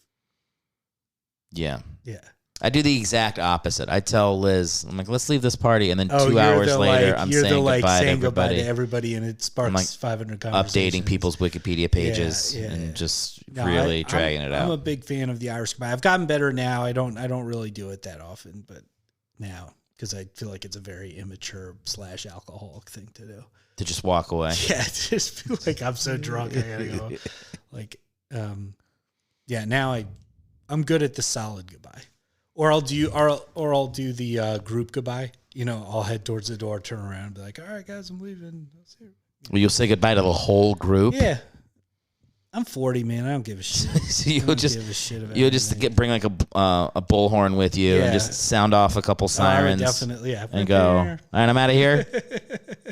Yeah. Yeah. I do the exact opposite. I tell Liz, I'm like, let's leave this party, and then 2 hours later, I'm saying goodbye to everybody. And it sparks 500 conversations. Updating people's Wikipedia pages and just really dragging it out. I'm a big fan of the Irish goodbye. I've gotten better now. I don't really do it that often, but now because I feel like it's a very immature / alcoholic thing to do. To just walk away. Yeah, just feel like I'm so drunk I gotta go. Like, now I'm good at the solid goodbye, or I'll do the group goodbye. I'll head towards the door, turn around, and be like, "All right, guys, I'm leaving." Well, you'll say goodbye to the whole group. Yeah, I'm 40, man. I don't give a shit. So you'll just give a shit about you'll just bring like a bullhorn with you and just sound off a couple sirens. Definitely, yeah. And go. All right, I'm out of here.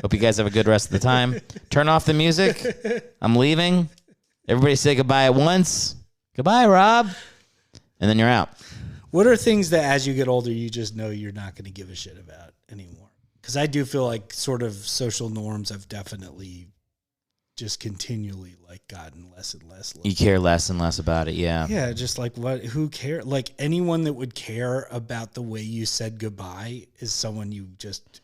Hope you guys have a good rest of the time. Turn off the music. I'm leaving. Everybody say goodbye at once. Goodbye, Rob. And then you're out. What are things that as you get older, you just know you're not going to give a shit about anymore? Because I do feel like sort of social norms have definitely just continually like gotten less and less. You care less and less about it, yeah. Yeah, just like who cares? Like anyone that would care about the way you said goodbye is someone you just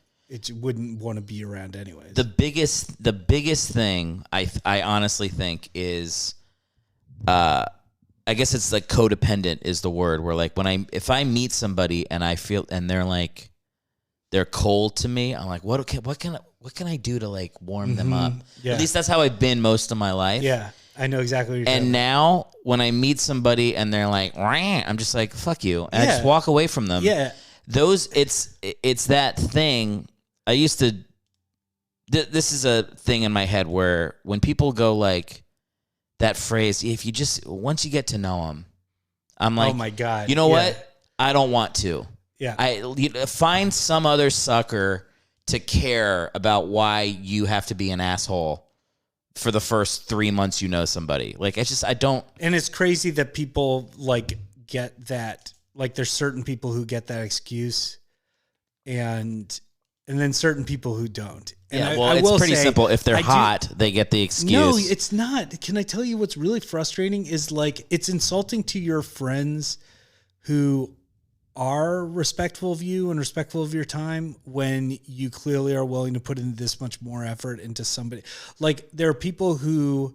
wouldn't want to be around anyways. The biggest thing I honestly think is I guess it's like codependent is the word, where like if I meet somebody and I feel, and they're like, they're cold to me, I'm like, what can I do to like warm them up? Yeah. At least that's how I've been most of my life. Yeah. I know exactly what you're And saying. now when I meet somebody and they're like, "Rah," I'm just like, fuck you. And I just walk away from them. Yeah. It's that thing. I used to, this is a thing in my head where when people go like that phrase, if you just, once you get to know them, I'm like, oh my God. You know what? I don't want to. Yeah. Find some other sucker to care about why you have to be an asshole for the first 3 months you know somebody. Like, it's just, I don't. And it's crazy that people like get that. Like, there's certain people who get that excuse, and then certain people who don't. And Yeah, well, it's pretty simple. If they're hot, they get the excuse. No, it's not. Can I tell you what's really frustrating is like it's insulting to your friends who are respectful of you and respectful of your time when you clearly are willing to put in this much more effort into somebody. Like, there are people who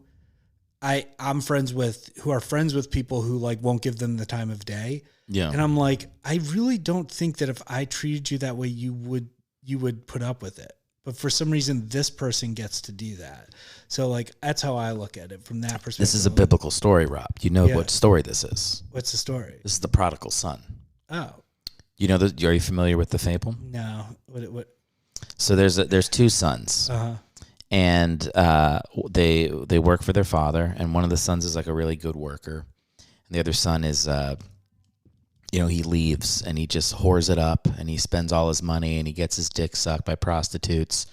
I'm friends with who are friends with people who like won't give them the time of day. Yeah. And I'm like, I really don't think that if I treated you that way, you would put up with it. But for some reason, this person gets to do that. So like, that's how I look at it from that perspective. This is a biblical story, Rob. You know what story this is. What's the story? This is the prodigal son. Oh. You know, are you familiar with the fable? No. What? So there's two sons. Uh-huh. And they work for their father, and one of the sons is like a really good worker, and the other son is he leaves and he just whores it up, and he spends all his money, and he gets his dick sucked by prostitutes,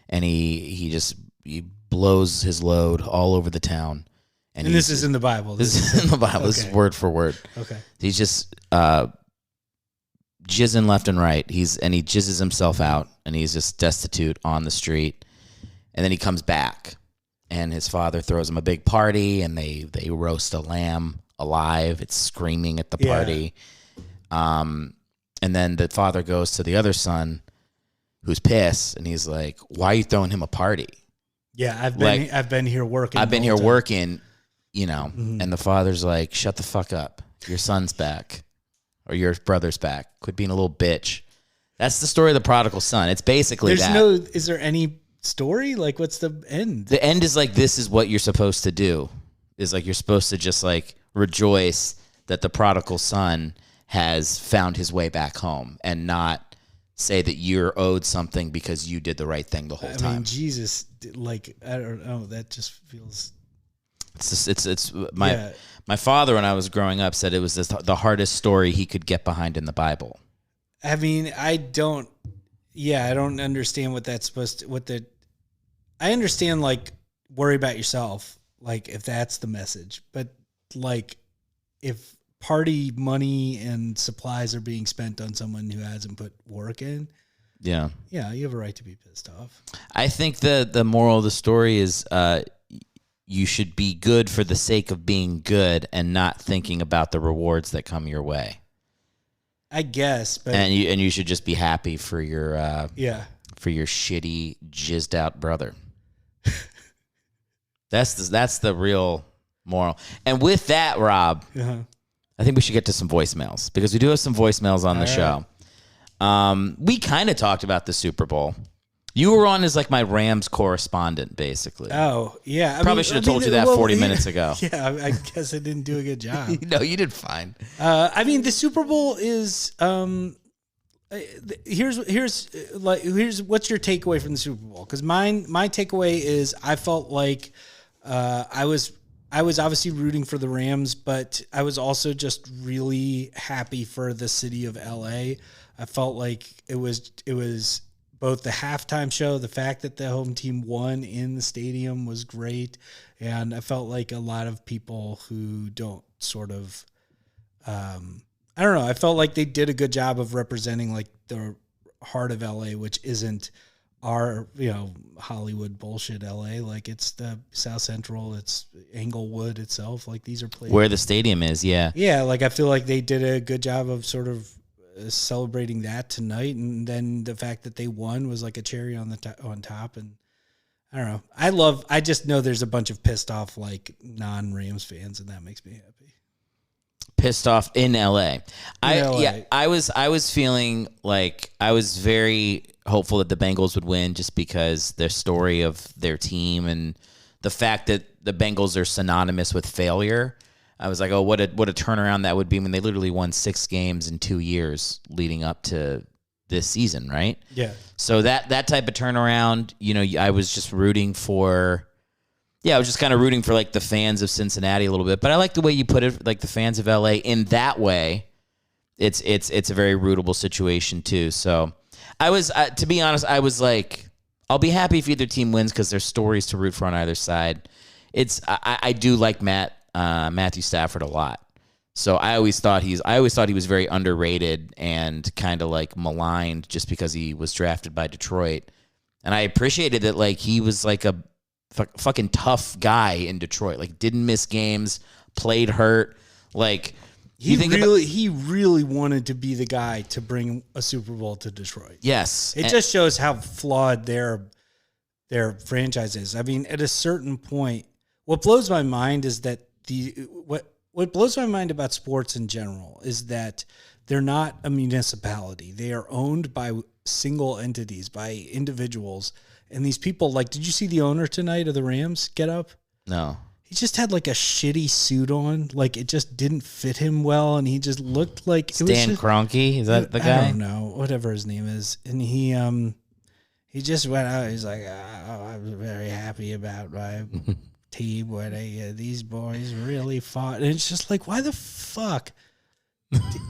and he blows his load all over the town. And this is in the Bible. This is in the Bible. Okay. This is word for word. Okay. He's just jizzing left and right. He jizzes himself out, and he's just destitute on the street. And then he comes back, and his father throws him a big party, and they roast a lamb alive. It's screaming at the party. And then the father goes to the other son, who's pissed, and he's like, "Why are you throwing him a party?" Yeah, I've been here working. I've been here working, And the father's like, "Shut the fuck up. Your son's back, or your brother's back. Quit being a little bitch." That's the story of the prodigal son. It's basically is there any story? Like, what's the end? The end is like, this is what you're supposed to do. Is like, you're supposed to just like rejoice that the prodigal son has found his way back home, and not say that you're owed something because you did the right thing the whole time. I mean, Jesus, like, I don't know. That just feels. My father, when I was growing up, said it was the hardest story he could get behind in the Bible. I mean, I don't understand what that's supposed to, I understand, like, worry about yourself, like, if that's the message, but like, if party money and supplies are being spent on someone who hasn't put work in, yeah, you have a right to be pissed off. I think the moral of the story is, you should be good for the sake of being good and not thinking about the rewards that come your way. I guess, but and you should just be happy for your for your shitty jizzed out brother. That's the real moral. And with that, Rob, I think we should get to some voicemails, because we do have some voicemails on the show. We kind of talked about the Super Bowl. You were on as like my Rams correspondent, basically. Oh, yeah. Probably should have told you that 40 minutes ago. Yeah, I guess I didn't do a good job. No, you did fine. I mean, the Super Bowl is here's what's your takeaway from the Super Bowl? Because my takeaway is I felt like I was obviously rooting for the Rams, but I was also just really happy for the city of LA. I felt like it was both the halftime show, the fact that the home team won in the stadium was great, and I felt like a lot of people who don't sort of, I don't know, I felt like they did a good job of representing like the heart of LA, which isn't our, Hollywood bullshit LA. Like, it's the South Central, it's Englewood itself. Like, these are places where the stadium is. Yeah. Yeah. Like, I feel like they did a good job of sort of celebrating that tonight, and then the fact that they won was like a cherry on top. And I don't know, I just know there's a bunch of pissed off like non-Rams fans, and that makes me happy. Pissed off in LA. LA. I was feeling like I was very hopeful that the Bengals would win just because their story of their team and the fact that the Bengals are synonymous with failure. I was like, oh, what a turnaround that would be when they literally won 6 games in 2 years leading up to this season, right? Yeah. So that type of turnaround, I was just rooting for. Yeah, I was just kind of rooting for like the fans of Cincinnati a little bit, but I like the way you put it, like the fans of LA. In that way, it's a very rootable situation too. So I was, to be honest, I was like, I'll be happy if either team wins because there's stories to root for on either side. I do like Matthew Stafford a lot. So I always thought he was very underrated and kind of like maligned just because he was drafted by Detroit, and I appreciated that like he was like a fucking tough guy in Detroit. Like didn't miss games, played hurt. Like he really wanted to be the guy to bring a Super Bowl to Detroit. Yes, it just shows how flawed their franchise is. I mean, at a certain point, what blows my mind is that what blows my mind about sports in general is that they're not a municipality. They are owned by single entities, by individuals. And these people, like, did you see the owner tonight of the Rams get up? No. He just had like a shitty suit on. Like it just didn't fit him well. And he just looked like Stan Kroenke. Is that the guy? I don't know, whatever his name is. And he just went out. He's like, I was very happy about my team when these boys really fought. And it's just like, why the fuck?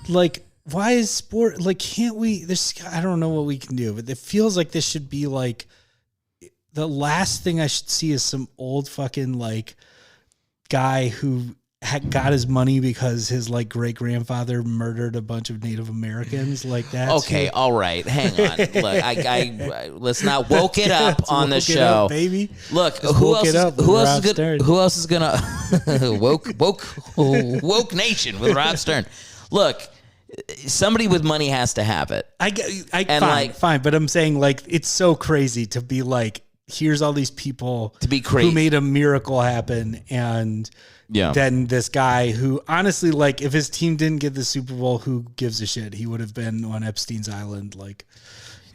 Like, why is sport, like, can't we, I don't know what we can do, but it feels like this should be like, the last thing I should see is some old fucking like guy who got his money because his like great grandfather murdered a bunch of Native Americans like that. Okay, all right, hang on. Look, I let's not woke it up on the show, baby. Look, who else is gonna woke nation with Rob Stern? Look. Somebody with money has to have it. Fine, but I'm saying like it's so crazy to be like, here's all these people to be crazy who made a miracle happen, and then this guy who honestly, like, if his team didn't get the Super Bowl, who gives a shit? He would have been on Epstein's island. Like,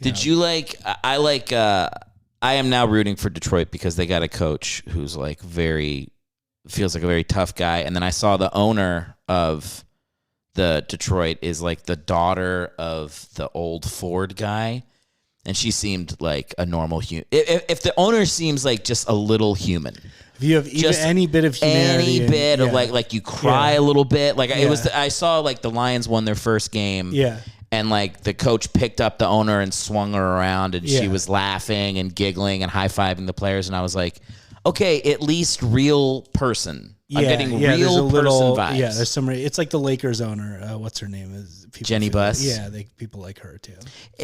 I am now rooting for Detroit because they got a coach who's like feels like a very tough guy, and then I saw the owner of the Detroit is like the daughter of the old Ford guy, and she seemed like a normal human. If the owner seems like just a little human, if you have even any bit of humanity, any bit of like you cry a little bit, like it was. I saw like the Lions won their first game, and like the coach picked up the owner and swung her around, and she was laughing and giggling and high fiving the players, and I was like, okay, at least real person. I'm getting real person vibes. Yeah, there's some. It's like the Lakers owner. What's her name? Jenny Buss. Yeah, people like her too.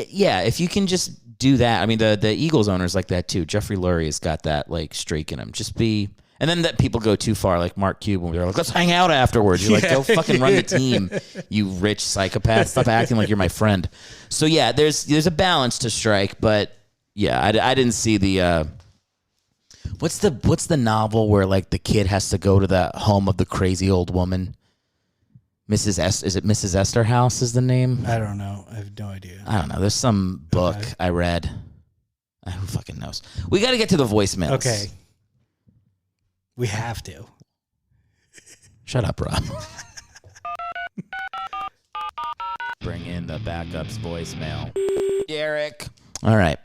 Yeah, if you can just do that. I mean, the Eagles owner's like that too. Jeffrey Lurie has got that like streak in him. Just be, and then that people go too far, like Mark Cuban. They're like, let's hang out afterwards. You're like, go fucking run the team, you rich psychopath. Stop acting like you're my friend. So yeah, there's a balance to strike, but yeah, I didn't see the. What's the novel where like the kid has to go to the home of the crazy old woman? Is it Mrs. Esterhouse is the name? I don't know. I have no idea. I don't know. There's some book I read. Who fucking knows? We got to get to the voicemails. Okay. We have to. Shut up, Rob. Bring in the backups voicemail. Erick. All right.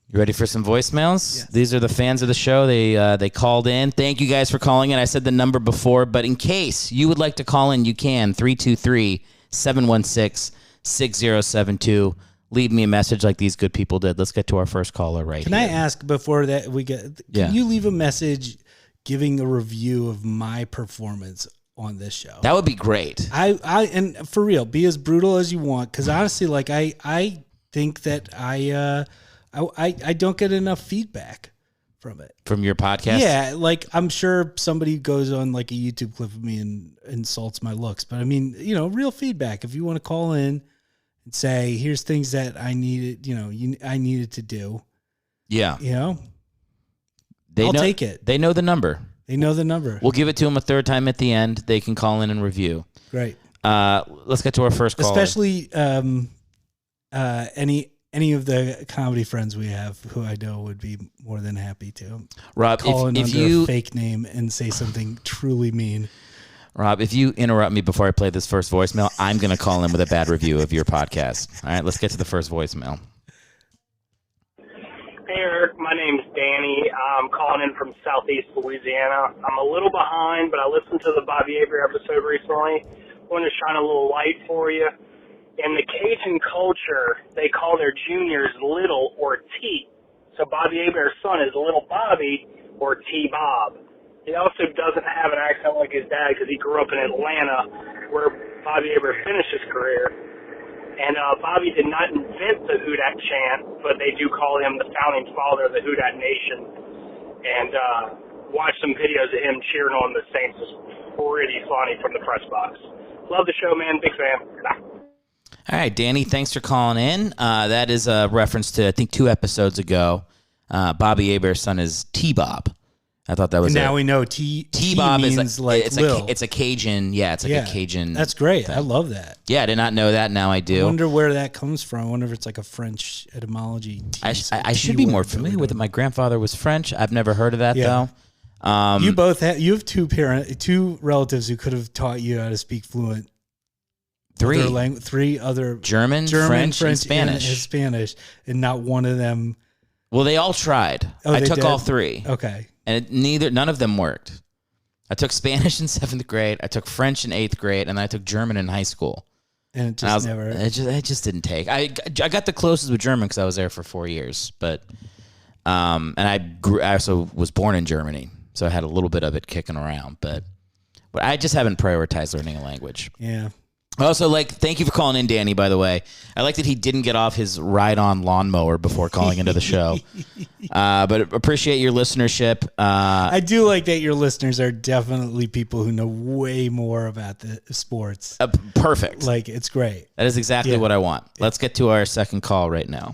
You ready for some voicemails? Yes. These are the fans of the show. They called in. Thank you guys for calling in. I said the number before, but in case you would like to call in, you can. 323-716-6072. Leave me a message like these good people did. Let's get to our first caller right here. Can I ask before that we get? Can you leave a message giving a review of my performance on this show? That would be great. I and for real, be as brutal as you want, because honestly, like I think that I don't get enough feedback from it. From your podcast? Yeah, like I'm sure somebody goes on like a YouTube clip of me and insults my looks, but I mean, real feedback. If you want to call in and say, here's things that I needed, I needed to do. Yeah. I'll take it. They know the number. They know the number. We'll give it to them a third time at the end. They can call in and review. Great. Let's get to our first caller. Especially any of the comedy friends we have who I know would be more than happy to Rob, call in if under you a fake name and say something truly mean. Rob, if you interrupt me before I play this first voicemail, I'm going to call in with a bad review of your podcast. All right, let's get to the first voicemail. Hey, Eric. My name's Danny. I'm calling in from Southeast Louisiana. I'm a little behind, but I listened to the Bobby Abreu episode recently. Wanted to shine a little light for you. In the Cajun culture, they call their juniors Little or T. So Bobby Abreu's son is Little Bobby or T-Bob. He also doesn't have an accent like his dad because he grew up in Atlanta where Bobby Abreu finished his career. And Bobby did not invent the Who Dat chant, but they do call him the founding father of the Who Dat Nation. And watch some videos of him cheering on the Saints is pretty funny from the press box. Love the show, man. Big fan. Bye. All right, Danny, thanks for calling in. That is a reference to, I think, 2 episodes ago. Bobby Abreu's son is T-Bob. I thought that was now we know T-Bob means is like Lil. it's a Cajun. Yeah, it's like a Cajun. That's great. thing. I love that. Yeah, I did not know that. Now I do. I wonder where that comes from. I wonder if it's like a French etymology. I should be more familiar with it. My grandfather was French. I've never heard of that though. You have two relatives who could have taught you how to speak fluent. 3 other German, French, and Spanish, and not one of them. Well, they all tried. I took all 3. Okay. And none of them worked. I took Spanish in 7th grade. I took French in 8th grade, and I took German in high school. And it just never. It just didn't take. I got the closest with German because I was there for 4 years, but and I also was born in Germany, so I had a little bit of it kicking around, but I just haven't prioritized learning a language. Yeah. Also, thank you for calling in, Danny, by the way. I like that he didn't get off his ride-on lawnmower before calling into the show. But appreciate your listenership. I do like that your listeners are definitely people who know way more about the sports. Perfect. It's great. That is exactly what I want. Let's get to our second call right now.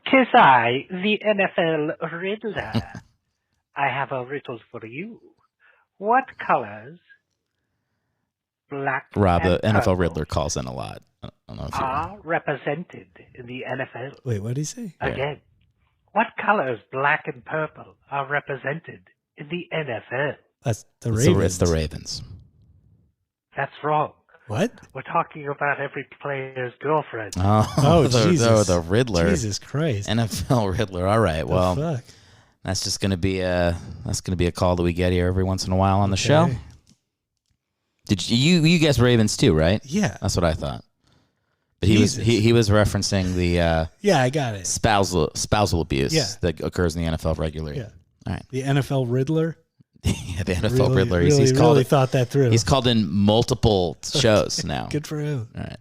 'Tis I, the NFL Riddler. I have a riddle for you. What colors... Black Rob, the and NFL purple Riddler calls in a lot. I don't know if you are represented in the NFL. Wait, what did he say? Again, what colors, black and purple, are represented in the NFL? That's the Ravens. It's the Ravens. That's wrong. What? We're talking about every player's girlfriend. Oh, Jesus. The Riddler. Jesus Christ. NFL Riddler. All right. Well, fuck? That's just gonna be a call that we get here every once in a while on the show. Did you guess Ravens too, right? Yeah, that's what I thought. But he was referencing the I got it. spousal abuse that occurs in the NFL regularly. Yeah. All right. The NFL Riddler. Yeah, the NFL Riddler. He's really thought that through. He's called in multiple shows now. Good for him. All right.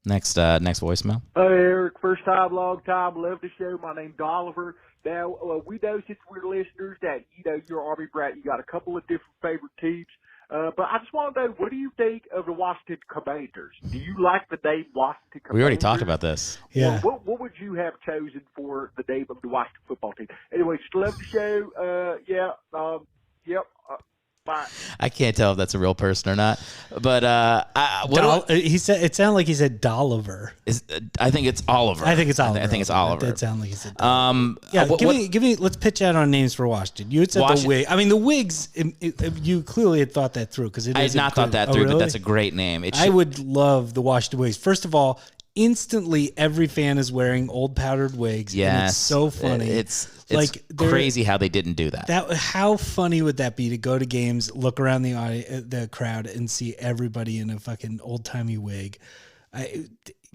Next voicemail. Hey, Eric. First time, long time. Love the show. My name's Oliver. Now, we know since we're listeners that, you're Army brat. You got a couple of different favorite teams. But I just want to know, what do you think of the Washington Commanders? Do you like the name Washington Commanders? We already talked about this. Yeah. What would you have chosen for the name of the Washington football team? Anyway, just love the show. Bye. I can't tell if that's a real person or not. But he said it sounded like he said Dolliver. I think it's Oliver. I think it's Oliver. I think it's Oliver. It did sound like he said Dolliver. Give me. Let's pitch out on names for Washington. You had said the Whigs. I mean, the Whigs. You clearly had thought that through because I had not thought that through, but that's a great name. I would love the Washington Whigs. First of all, instantly every fan is wearing old powdered wigs. Yes, and it's so funny. It's crazy how they didn't do that. How funny would that be to go to games, look around the crowd, and see everybody in a fucking old timey wig?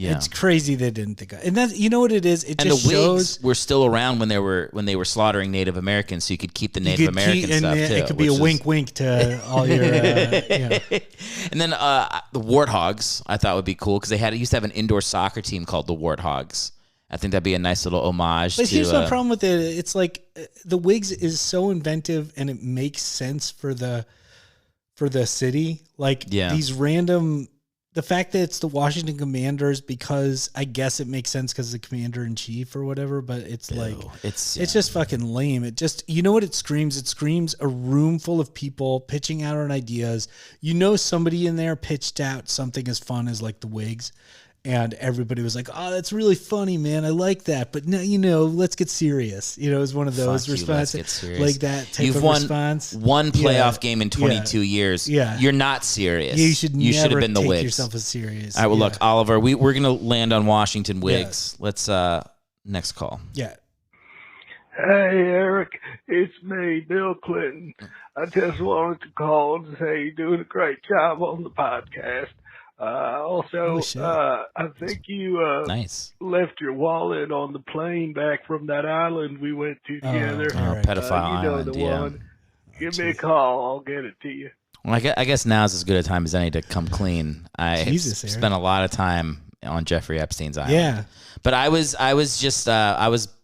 It's crazy they didn't think of it. And that, you know what it is? It just the shows wigs were still around when they were slaughtering Native Americans, so you could keep the Native American stuff too. It could be a wink to all your. And then the Warthogs, I thought would be cool because they used to have an indoor soccer team called the Warthogs. I think that'd be a nice little homage. But here's the problem with it: it's like the Wigs is so inventive, and it makes sense for the city. These random the fact that it's the Washington Commanders, because I guess it makes sense because the commander in chief or whatever, but it's it's just fucking lame. It just, you know what it screams? It screams a room full of people pitching out on ideas. You know, somebody in there pitched out something as fun as like the Wigs. And everybody was like, "Oh, that's really funny, man. I like that." But no, you know, let's get serious. You know, it was one of those responses, like that type You've of won response. One playoff game in 22 years. Yeah, you're not serious. You should have never been the take Wigs. yourself as serious. All right, well, look, Oliver, we're gonna land on Washington Wigs. Let's next call. Yeah. Hey, Eric, it's me, Bill Clinton. I just wanted to call and say you're doing a great job on the podcast. Also, I think you left your wallet on the plane back from that island we went to together. Pedophile you know island, the one. Give me a call. I'll get it to you. Well, I guess now's as good a time as any to come clean. I spent a lot of time on Jeffrey Epstein's island. Yeah. But I was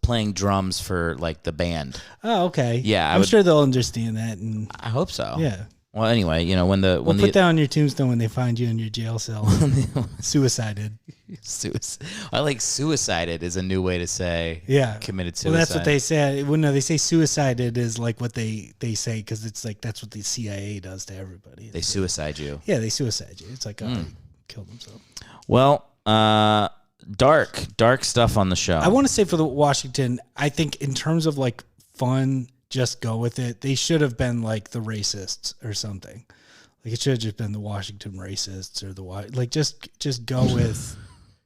playing drums for like the band. Oh, okay. Yeah, I'm sure they'll understand that, and I hope so. Yeah. Well, anyway, you know, we'll put that on your tombstone when they find you in your jail cell. Suicided. I like suicided is a new way to say committed suicide. Well, that's what they say. Well, no, they say suicided is like what they say because it's like that's what the CIA does to everybody. They suicide you. Yeah, they suicide you. It's like they killed themselves. Well, dark stuff on the show. I want to say for the Washington, I think in terms of like fun, just go with it. They should have been like the racists or something. Like it should have just been the Washington racists or just go with,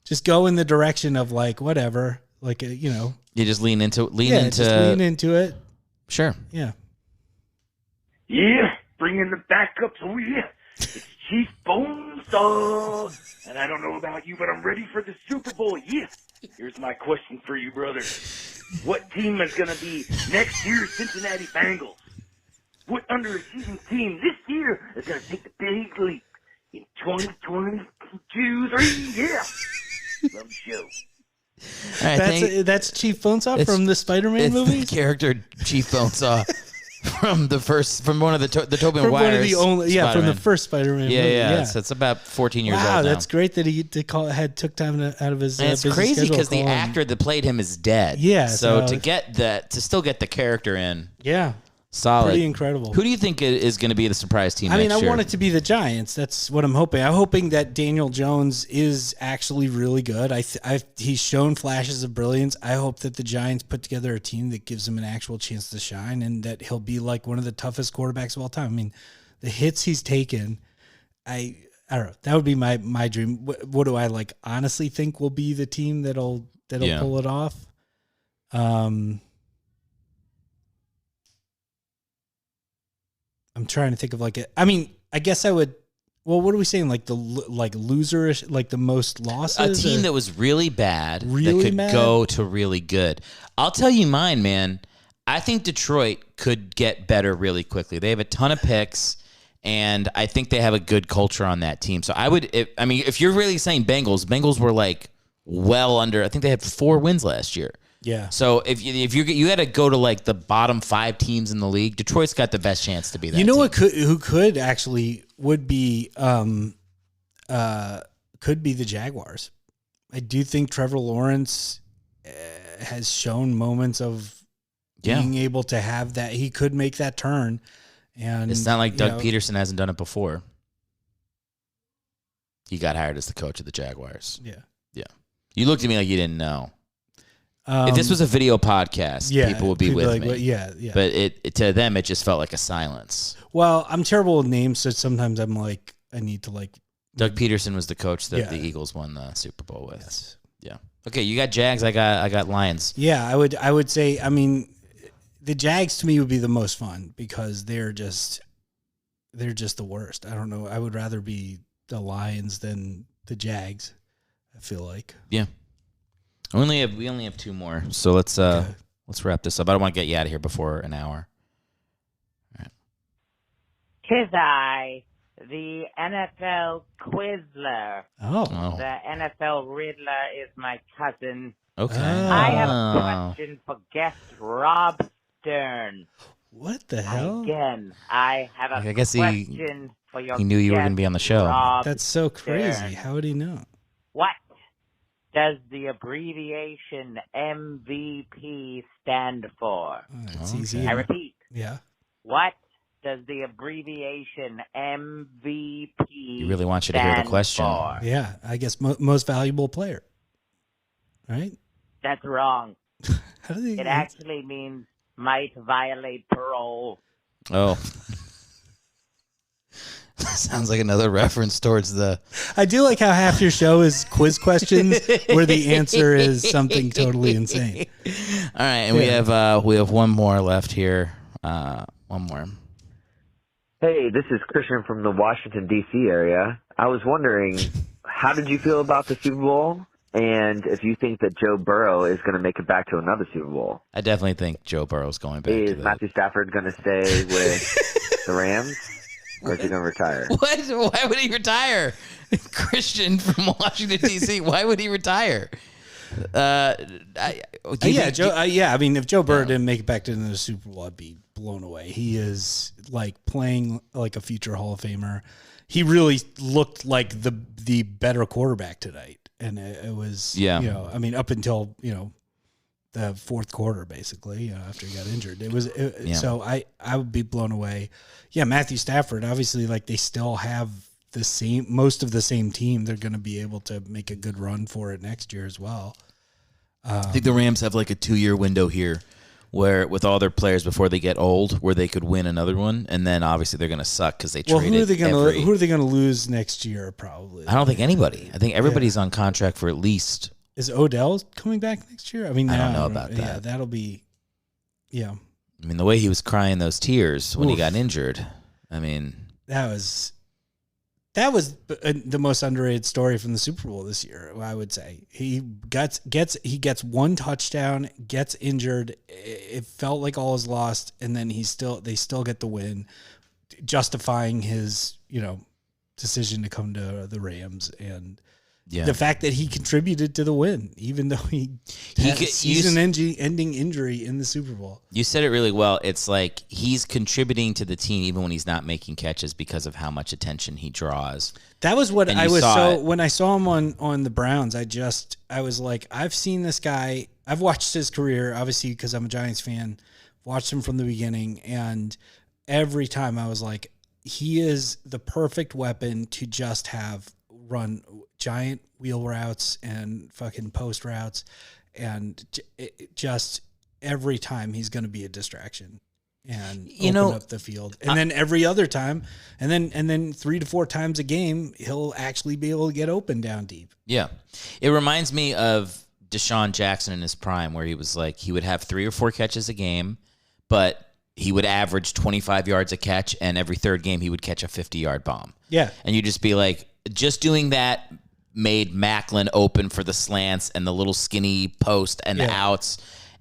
just go in the direction of like whatever. Like you know, you just lean into it. Sure. Yeah. Yeah, bring in the backups. Oh yeah, it's Chief Bonesaw. And I don't know about you, but I'm ready for the Super Bowl. Yeah. Here's my question for you, brother. What team is going to be next year's Cincinnati Bengals? What underachieving team this year is going to take the big leap in 2022, 3? Yeah. Love the show. That's Chief Bonesaw from the Spider-Man movies? The character Chief Bonesaw from one of the Tobey Maguire. One of the only, from the first Spider-Man movie. Yeah. It's about 14 years old now. Wow, that's great that he took time out of his. And it's crazy because the actor that played him is dead. Yeah. So to still get the character in. Yeah. Solid. Pretty incredible. Who do you think is going to be the surprise team next year? I want it to be the Giants. That's what I'm hoping. I'm hoping that Daniel Jones is actually really good. He's shown flashes of brilliance. I hope that the Giants put together a team that gives him an actual chance to shine and that he'll be like one of the toughest quarterbacks of all time. I mean, the hits he's taken, I don't know. That would be my dream. What do I honestly think will be the team that'll pull it off? I'm trying to think of I guess I would. Well, what are we saying? Like the loserish, like the most losses. A team that was really bad that could go to really good. I'll tell you mine, man. I think Detroit could get better really quickly. They have a ton of picks, and I think they have a good culture on that team. So if you're really saying Bengals were like well under. I think they had 4 wins last year. Yeah. So if you had to go to like the bottom 5 teams in the league, Detroit's got the best chance to be that. You know team. what? Who could actually would be could be the Jaguars. I do think Trevor Lawrence has shown moments of being able to have that. He could make that turn, and it's not like Doug Peterson hasn't done it before. He got hired as the coach of the Jaguars. Yeah. You looked at me like you didn't know. If this was a video podcast, people would be with me. Yeah. But to them, it just felt like a silence. Well, I'm terrible with names, so sometimes I'm like, I need to Doug Peterson was the coach that the Eagles won the Super Bowl with. Yes. Yeah. Okay, you got Jags. I got Lions. Yeah, I would say. I mean, the Jags to me would be the most fun because they're just the worst. I don't know. I would rather be the Lions than the Jags. I feel like. Yeah. We only have 2 more, so let's wrap this up. I don't want to get you out of here before an hour. All right. 'Tis I, the NFL Quizler. Oh. The NFL Riddler is my cousin. Okay. I have a question for guest Rob Stern. What the hell? Again, I have a I guess question for your he knew you were going to guest, be on the show. Rob That's so crazy. Stern. How would he know? What does the abbreviation MVP stand for? It's easy. I repeat. Yeah. What does the abbreviation MVP He really wants you to hear the question. for? Yeah, I guess most valuable player. Right? That's wrong. How do they? It actually means might violate parole. Oh. Sounds like another reference towards the... I do like how half your show is quiz questions where the answer is something totally insane. All right, and we have one more left here. One more. Hey, this is Christian from the Washington, D.C. area. I was wondering, how did you feel about the Super Bowl? And if you think that Joe Burrow is going to make it back to another Super Bowl? I definitely think Joe Burrow's going back Is to that. Matthew Stafford going to stay with the Rams? Or is he going to retire? What? Why would he retire? Christian from Washington, D.C., why would he retire? I mean, if Joe Burrow didn't make it back to the Super Bowl, I'd be blown away. He is like playing like a future Hall of Famer. He really looked like the better quarterback tonight, and it was I mean, up until the fourth quarter, basically after he got injured, so I would be blown away. Yeah, Matthew Stafford, obviously, like they still have most of the same team. They're going to be able to make a good run for it next year as well. I think the Rams have like a 2-year window here where with all their players before they get old where they could win another one, and then obviously they're going to suck because they traded who are they going to lose next year? Probably. I don't think anybody. I think everybody's on contract for at least. Is Odell coming back next year? I mean, I don't know about that. Yeah, that'll be. Yeah. I mean, the way he was crying those tears when he got injured. I mean, that was the most underrated story from the Super Bowl this year. I would say he gets one touchdown, gets injured. It felt like all is lost, and then they still get the win, justifying his decision to come to the Rams and. Yeah. The fact that he contributed to the win, even though he had a season-ending injury in the Super Bowl. You said it really well. It's like he's contributing to the team even when he's not making catches because of how much attention he draws. That was what when I saw him on the Browns. I was like, I've seen this guy. I've watched his career, obviously, because I'm a Giants fan. Watched him from the beginning, and every time I was like, he is the perfect weapon to just run giant wheel routes and fucking post routes, and just every time he's going to be a distraction and open up the field. And then every other time, and then 3 to 4 times a game, he'll actually be able to get open down deep. Yeah. It reminds me of Deshaun Jackson in his prime, where he was like, he would have 3 or 4 catches a game, but he would average 25 yards a catch, and every third game he would catch a 50-yard bomb. Yeah. And you just be like, just doing that made Macklin open for the slants and the little skinny post and the outs,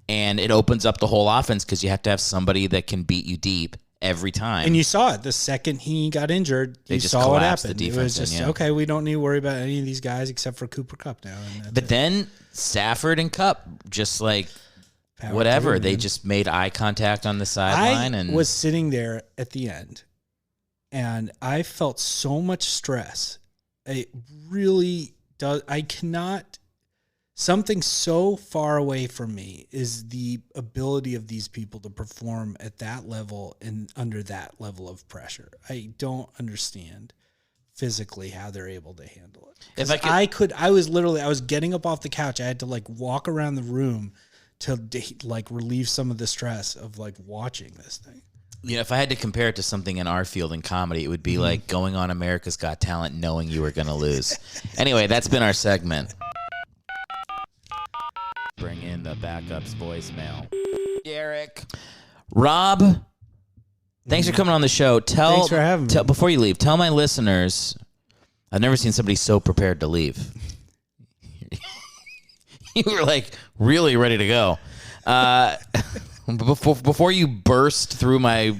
and it opens up the whole offense because you have to have somebody that can beat you deep every time. And you saw it the second he got injured. You saw what happened. It was just okay. We don't need to worry about any of these guys except for Cooper Kupp now. But then Stafford and Kupp just like whatever. They just made eye contact on the sideline. I was sitting there at the end, and I felt so much stress. It really does. I cannot. Something so far away from me is the ability of these people to perform at that level and under that level of pressure. I don't understand physically how they're able to handle it. If I was getting up off the couch. I had to like walk around the room to like relieve some of the stress of like watching this thing. You know, if I had to compare it to something in our field in comedy, it would be like going on America's Got Talent knowing you were going to lose. Anyway, that's been our segment. Bring in the backups voicemail. Erick. Rob, thanks for coming on the show. Thanks for having me. Before you leave, tell my listeners, I've never seen somebody so prepared to leave. You were like really ready to go. Before you burst through my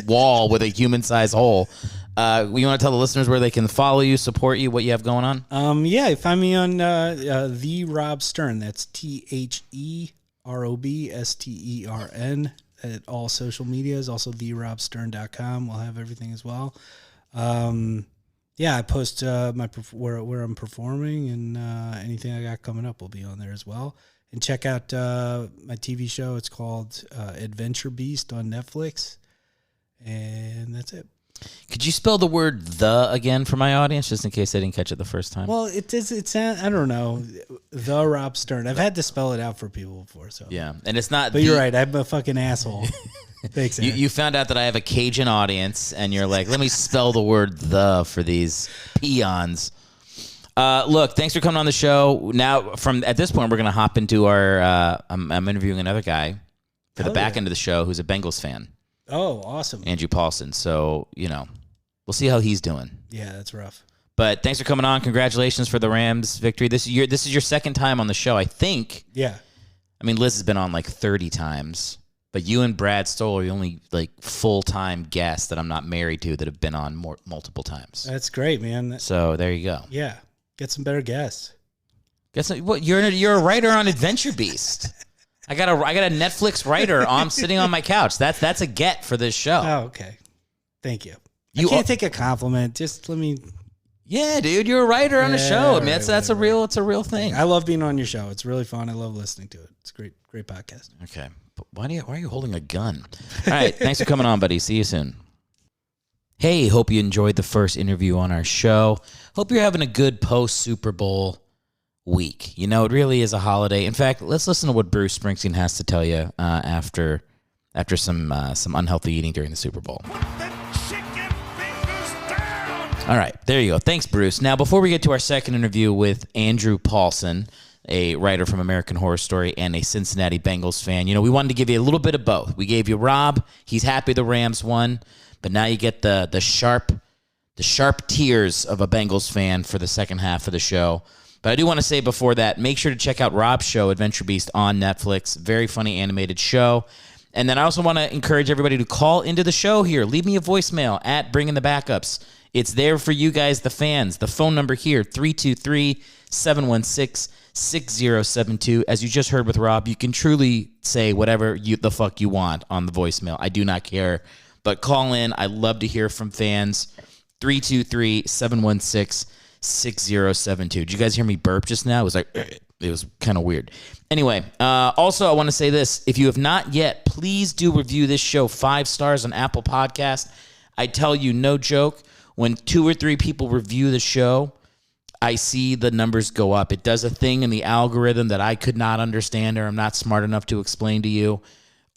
wall with a human-sized hole, you want to tell the listeners where they can follow you, support you, what you have going on? Yeah, find me on the Rob Stern. That's TheRobStern. at all social medias. Also, therobstern.com. We'll have everything as well. Yeah, I post where I'm performing, and anything I got coming up will be on there as well. And check out my TV show. It's called Adventure Beast on Netflix. And that's it. Could you spell the word "the" again for my audience, just in case I didn't catch it the first time? Well, it's I don't know, the Rob Stern. I've had to spell it out for people before, so yeah, and it's not. But you're right. I'm a fucking asshole. Thanks. You found out that I have a Cajun audience, and you're like, let me spell the word "the" for these peons. Look, thanks for coming on the show. Now, at this point, we're gonna hop into our. I'm interviewing another guy for the back end of the show who's a Bengals fan. Oh, awesome. Andrew Paulsen. So, we'll see how he's doing. Yeah, that's rough. But thanks for coming on. Congratulations for the Rams victory. This is your second time on the show, I think. Yeah. I mean, Liz has been on like 30 times, but you and Brad Stoll are the only like full-time guests that I'm not married to that have been on multiple times. That's great, man. So there you go. Yeah. Get some better guests. What? You're a writer on Adventure Beast. I got a Netflix writer. I'm sitting on my couch. That's a get for this show. Oh, okay. Thank you. I can't take a compliment. Just let me. Yeah, dude, you're a writer on a show. I mean, it's a real thing. I love being on your show. It's really fun. I love listening to it. It's a great podcast. Okay, but why are you holding a gun? All right, thanks for coming on, buddy. See you soon. Hey, hope you enjoyed the first interview on our show. Hope you're having a good post Super Bowl week. It really is a holiday. In fact, let's listen to what Bruce Springsteen has to tell you after some unhealthy eating during the Super Bowl. All right, there you go. Thanks, Bruce. Now, before we get to our second interview with Andrew Paulsen, a writer from American Horror Story and a Cincinnati Bengals fan, we wanted to give you a little bit of both. We gave you Rob. He's happy the Rams won, but now you get the sharp tears of a Bengals fan for the second half of the show. But I do want to say before that, make sure to check out Rob's show, Adventure Beast, on Netflix. Very funny animated show. And then I also want to encourage everybody to call into the show here. Leave me a voicemail at Bring in the Backups. It's there for you guys, the fans. The phone number here, 323-716-6072. As you just heard with Rob, you can truly say whatever the fuck you want on the voicemail. I do not care. But call in. I love to hear from fans. 323-716-6072. Did you guys hear me burp just now? It was like, it was kind of weird. Anyway, also I want to say this. If you have not yet, please do review this show 5 stars on Apple Podcast. I tell you, no joke, when 2 or 3 people review the show, I see the numbers go up. It does a thing in the algorithm that I could not understand or I'm not smart enough to explain to you.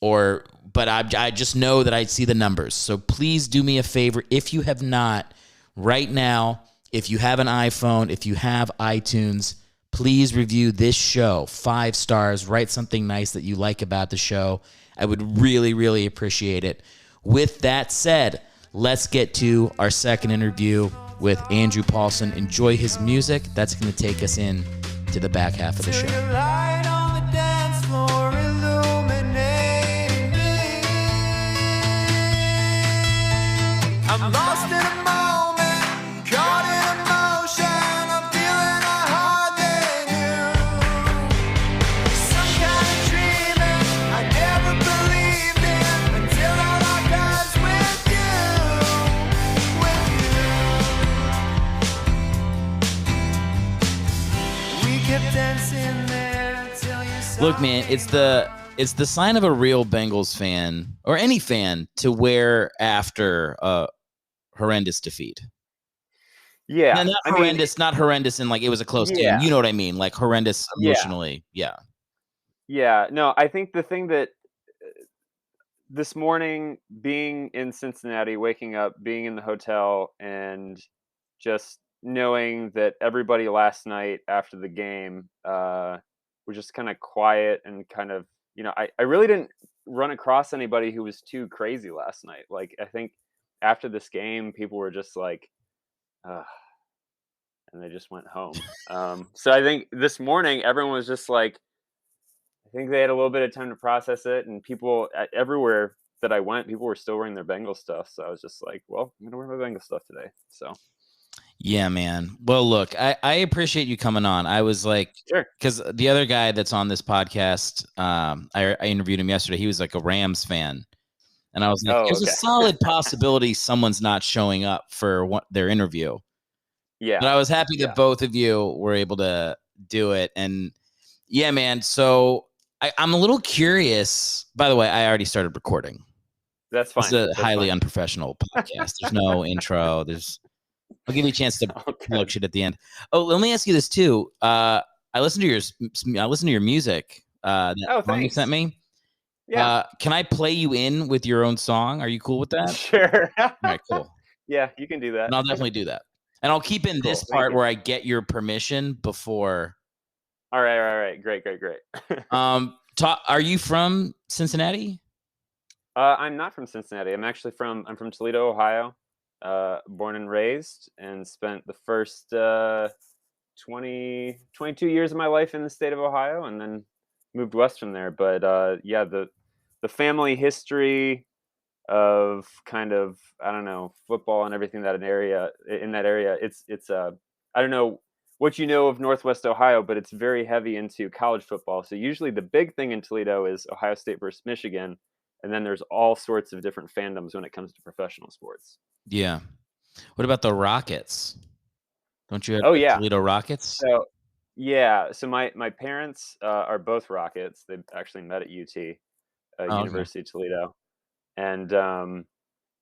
But I just know that I see the numbers. So please do me a favor. If you have not, right now, if you have an iPhone, if you have iTunes, please review this show 5 stars. Write something nice that you like about the show. I would really, really appreciate it. With that said, let's get to our second interview with Andrew Paulsen. Enjoy his music. That's going to take us in to the back half of the show. I'm lost in a moment, caught in emotion. I'm feeling I hardly knew. Some kind of dreaming I never believed in until I locked eyes with you. We kept dancing there till you saw. Look, man, it's the sign of a real Bengals fan or any fan to wear after a horrendous defeat. Yeah. No, not horrendous in like it was a close game. You know what I mean? Like horrendous emotionally. Yeah. Yeah. No, I think the thing that this morning, being in Cincinnati, waking up, being in the hotel, and just knowing that everybody last night after the game was just kind of quiet and kind of, I really didn't run across anybody who was too crazy last night. Like, I think after this game, people were just like, and they just went home. So I think this morning, everyone was just like, I think they had a little bit of time to process it. And people everywhere that I went, people were still wearing their Bengals stuff. So I was just like, well, I'm going to wear my Bengals stuff today. So. Yeah, man. Well, look, I appreciate you coming on. I was like, sure, because the other guy that's on this podcast, I interviewed him yesterday. He was like a Rams fan, and I was like, there's a solid possibility someone's not showing up for their interview. Yeah, but I was happy that both of you were able to do it, and yeah, man. So I'm a little curious. By the way, I already started recording. That's fine. It's a highly unprofessional podcast. There's no intro. I'll give you a chance to plug shit at the end. Oh, let me ask you this too. I listened to your music. That song you sent me. Yeah. Can I play you in with your own song? Are you cool with that? Sure. All right, cool. Yeah, you can do that. And I'll definitely do that. And I'll keep in this part where I get your permission before. All right. Great. Are you from Cincinnati? I'm not from Cincinnati. I'm from Toledo, Ohio. Born and raised, and spent the first 22 years of my life in the state of Ohio, and then moved west from there. But yeah, the family history of kind of, I don't know, football and everything in that area, it's I don't know what you know of Northwest Ohio, but it's very heavy into college football. So usually the big thing in Toledo is Ohio State versus Michigan, and then there's all sorts of different fandoms when it comes to professional sports. Yeah. What about the Rockets? Don't you have Toledo Rockets? So yeah, so my parents are both Rockets. They actually met at UT, University of Toledo. And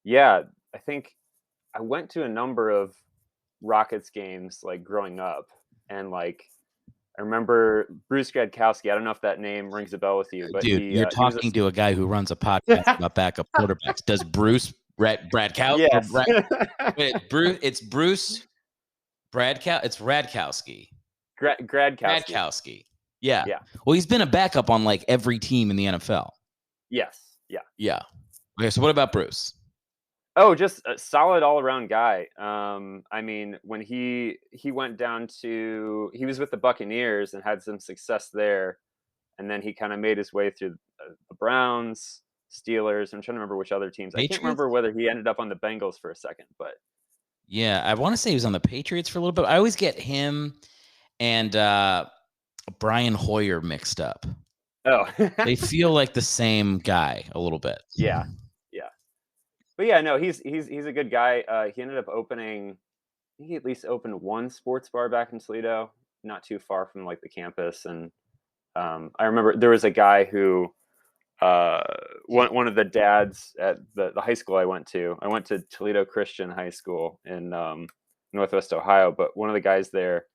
yeah, I think I went to a number of Rockets games like growing up, and like I remember Bruce Gradkowski. I don't know if that name rings a bell with you, but dude, you're talking to a guy who runs a podcast about backup quarterbacks. Does Bruce Bradkowski? Yes. Wait, Bruce. It's Bruce Bradkowski. It's Radkowski. Gradkowski. Yeah. Well, he's been a backup on like every team in the NFL. Yes. Yeah. Okay, so what about Bruce? Oh, just a solid all-around guy. I mean, when he went down to, he was with the Buccaneers and had some success there, and then he kind of made his way through the Browns, Steelers. I'm trying to remember which other teams. Patriots? I can't remember whether he ended up on the Bengals for a second, but yeah, I want to say he was on the Patriots for a little bit. I always get him and Brian Hoyer mixed up. Oh, they feel like the same guy a little bit. Yeah. But yeah, no, he's a good guy. He ended up opening, I think he at least opened one sports bar back in Toledo, not too far from like the campus. And I remember there was a guy who, one of the dads at the high school I went to Toledo Christian High School in Northwest Ohio, but one of the guys there,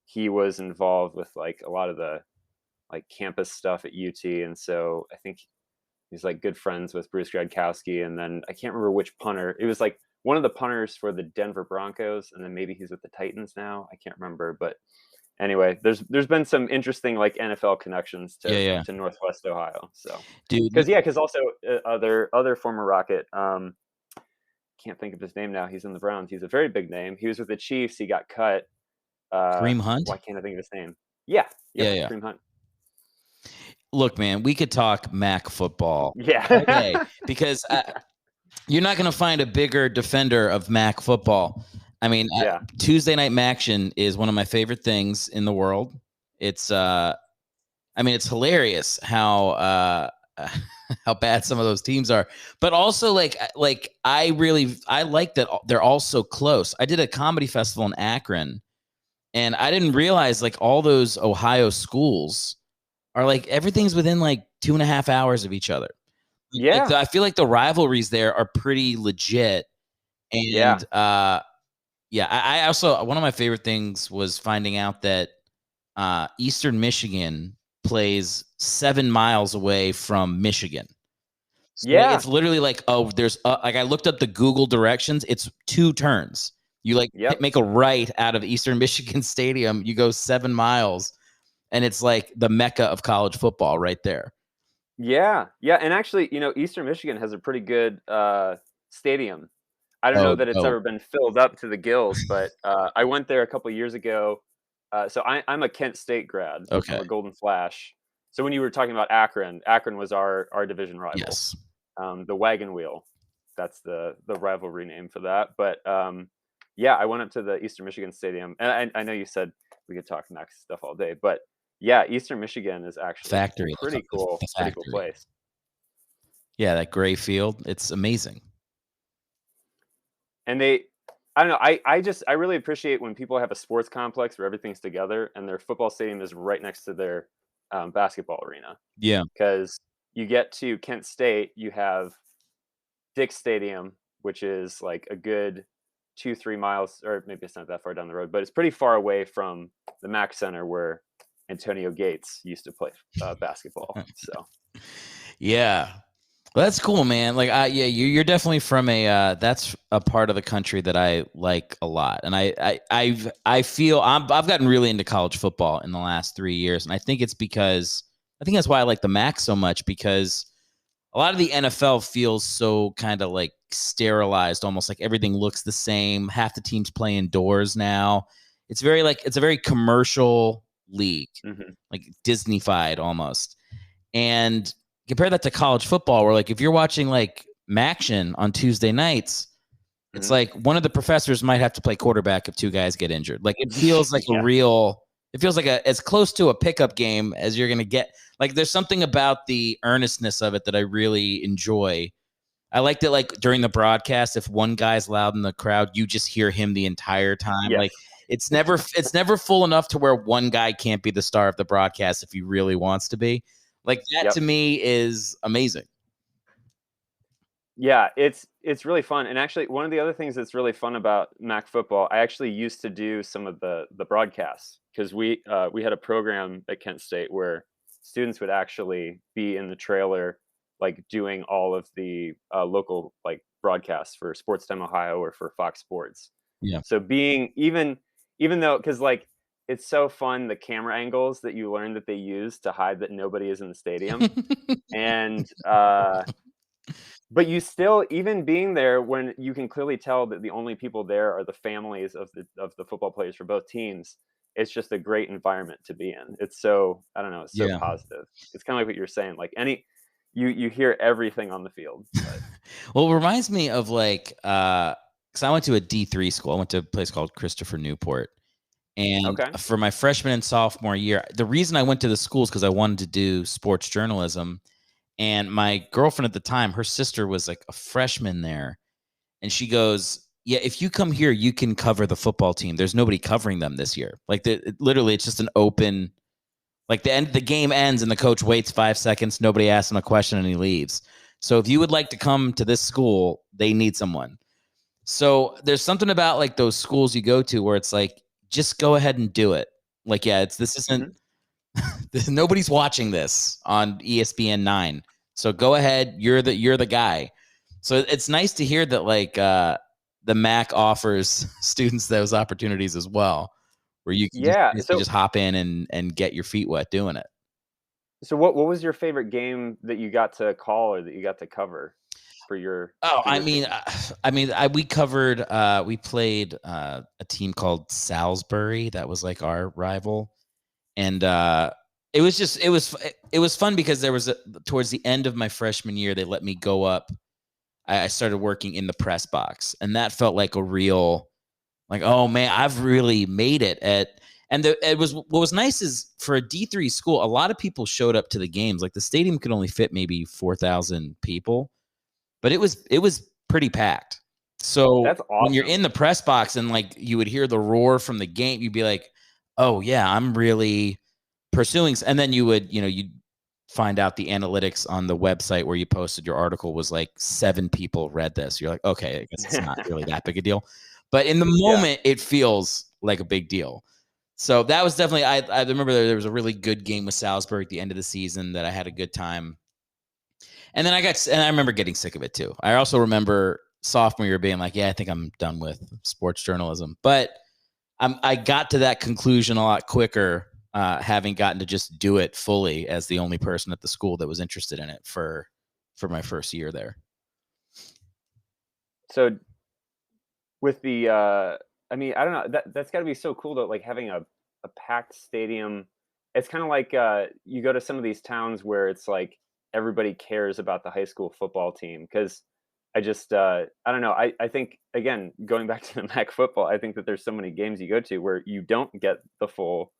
he was involved with like a lot of the like campus stuff at UT. And so I think he's like good friends with Bruce Gradkowski, and then I can't remember which punter. It was like one of the punters for the Denver Broncos, and then maybe he's with the Titans now. I can't remember, but anyway, there's been some interesting like NFL connections to Northwest Ohio. So, dude, because also other former Rocket, can't think of his name now. He's in the Browns. He's a very big name. He was with the Chiefs. He got cut. Kareem Hunt. Why can't I think of his name? Yeah. Kareem Hunt. Look, man, we could talk MAC football. Yeah. Okay, because you're not going to find a bigger defender of MAC football. I mean, Tuesday Night Maction is one of my favorite things in the world. It's, I mean, it's hilarious how bad some of those teams are, but also like I like that they're all so close. I did a comedy festival in Akron, and I didn't realize like all those Ohio schools are like everything's within like 2.5 hours of each other. Yeah. I feel like the rivalries there are pretty legit. And I also, one of my favorite things was finding out that Eastern Michigan plays 7 miles away from Michigan. So it's literally like, there's like I looked up the Google directions. It's 2 turns. You like make a right out of Eastern Michigan Stadium. You go 7 miles. And it's like the mecca of college football right there. Yeah. And actually, Eastern Michigan has a pretty good stadium. I don't know that it's ever been filled up to the gills, but I went there a couple of years ago. So I'm a Kent State grad. Okay. I'm a Golden Flash. So when you were talking about Akron was our division rival. Yes. The Wagon Wheel. That's the rivalry name for that. But yeah, I went up to the Eastern Michigan Stadium, and I know you said we could talk Mac stuff all day, but yeah, Eastern Michigan is actually Factory, pretty cool, the pretty cool factory. place. Yeah, that gray field, it's amazing. And I don't know, I really appreciate when people have a sports complex where everything's together and their football stadium is right next to their basketball arena. Yeah. Because you get to Kent State, you have Dick Stadium, which is like a good 2-3 miles, or maybe it's not that far down the road, but it's pretty far away from the Mac Center where Antonio Gates used to play basketball. So Yeah. Well, that's cool, man. Like, yeah, you're definitely from that's a part of the country that I like a lot, and I feel I've gotten really into college football in the last 3 years, and I think it's because I think that's why I like the MAC so much, because a lot of the NFL feels so kind of like sterilized, almost like everything looks the same. Half the teams play indoors now. It's very like it's a very commercial league, like Disney-fied almost, and compare that to college football, where like if you're watching like Maction on Tuesday nights, it's like one of the professors might have to play quarterback if two guys get injured. Like it feels like it feels like as close to a pickup game as you're gonna get. Like there's something about the earnestness of it that I really enjoy. I liked it like during the broadcast, if one guy's loud in the crowd, you just hear him the entire time. Yes. Like it's never full enough to where one guy can't be the star of the broadcast if he really wants to be. Like that to me is amazing. Yeah, it's really fun. And actually, one of the other things that's really fun about Mac football, I actually used to do some of the broadcasts, because we had a program at Kent State where students would actually be in the trailer, like doing all of the local like broadcasts for Sports Time Ohio or for Fox Sports. Yeah. So being even though, because like it's so fun, the camera angles that you learn that they use to hide that nobody is in the stadium. And but you still, even being there, when you can clearly tell that the only people there are the families of the football players for both teams, it's just a great environment to be in. It's so, I don't know, it's so positive. It's kind of like what you're saying, like you hear everything on the field. But. Well, it reminds me of like because I went to a D3 school. I went to a place called Christopher Newport. And for my freshman and sophomore year, the reason I went to the school is because I wanted to do sports journalism. And my girlfriend at the time, her sister was like a freshman there. And she goes, yeah, if you come here, you can cover the football team. There's nobody covering them this year. Like literally, it's just an open, like the game ends and the coach waits 5 seconds. Nobody asks him a question and he leaves. So if you would like to come to this school, they need someone. So there's something about like those schools you go to where it's like, just go ahead and do it. Like, yeah, this isn't, nobody's watching this on ESPN 9. So go ahead. You're the guy. So it's nice to hear that like the MAC offers students those opportunities as well, where you can just hop in and get your feet wet doing it. So what was your favorite game that you got to call or that you got to cover for your? We covered. We played a team called Salisbury. That was like our rival, and it was fun because there was towards the end of my freshman year, they let me go up. I started working in the press box, and that felt like a real, like, oh man, I've really made it what was nice is for a D3 school, a lot of people showed up to the games. Like the stadium could only fit maybe 4,000 people, but it was pretty packed. So that's awesome. When you're in the press box and like you would hear the roar from the game, you'd be like, oh yeah, I'm really pursuing. And then you'd find out the analytics on the website where you posted your article was like 7 people read this. You're like, okay, I guess it's not really that big a deal. But in the moment, it feels like a big deal. So that was definitely, I remember there was a really good game with Salisbury at the end of the season that I had a good time. And then I remember getting sick of it too. I also remember sophomore year being like, yeah, I think I'm done with sports journalism. But I got to that conclusion a lot quicker, having gotten to just do it fully as the only person at the school that was interested in it for my first year there. So with the, I don't know, that's got to be so cool though, like having a packed stadium. It's kind of like you go to some of these towns where it's like everybody cares about the high school football team, because I just I don't know. I think, again, going back to the MAC football, I think that there's so many games you go to where you don't get the full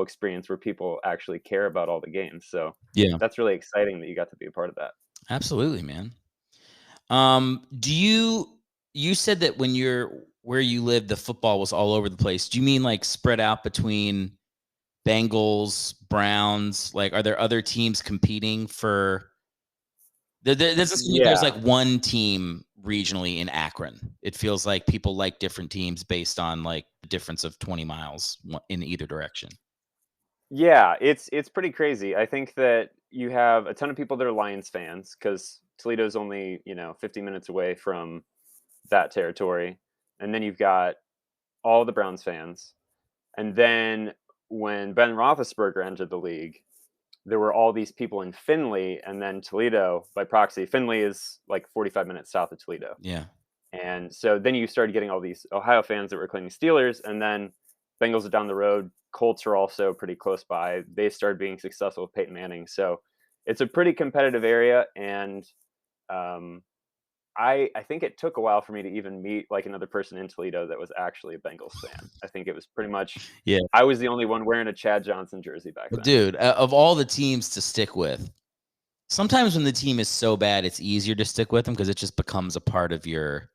experience where people actually care about all the games. So Yeah. that's really exciting that you got to be a part of that. Absolutely, man. Do you said that when where you lived, the football was all over the place. Do you mean like spread out between Bengals, Browns? Like, are there other teams competing for? There's Yeah. like one team regionally in Akron. It feels like people like different teams based on like the difference of 20 miles in either direction. Yeah, it's pretty crazy. I think that you have a ton of people that are Lions fans because Toledo's only 50 minutes away from that territory, and then you've got all the Browns fans, and then when Ben Roethlisberger entered the league, there were all these people in Findlay, and then Toledo by proxy. Findlay is like 45 minutes south of Toledo. Yeah. And so then you started getting all these Ohio fans that were claiming Steelers, and then Bengals are down the road. Colts are also pretty close by. They started being successful with Peyton Manning. So it's a pretty competitive area, and I think it took a while for me to even meet like another person in Toledo that was actually a Bengals fan. I think it was pretty much I was the only one wearing a Chad Johnson jersey back then. Dude, of all the teams to stick with, sometimes when the team is so bad, it's easier to stick with them because it just becomes a part of your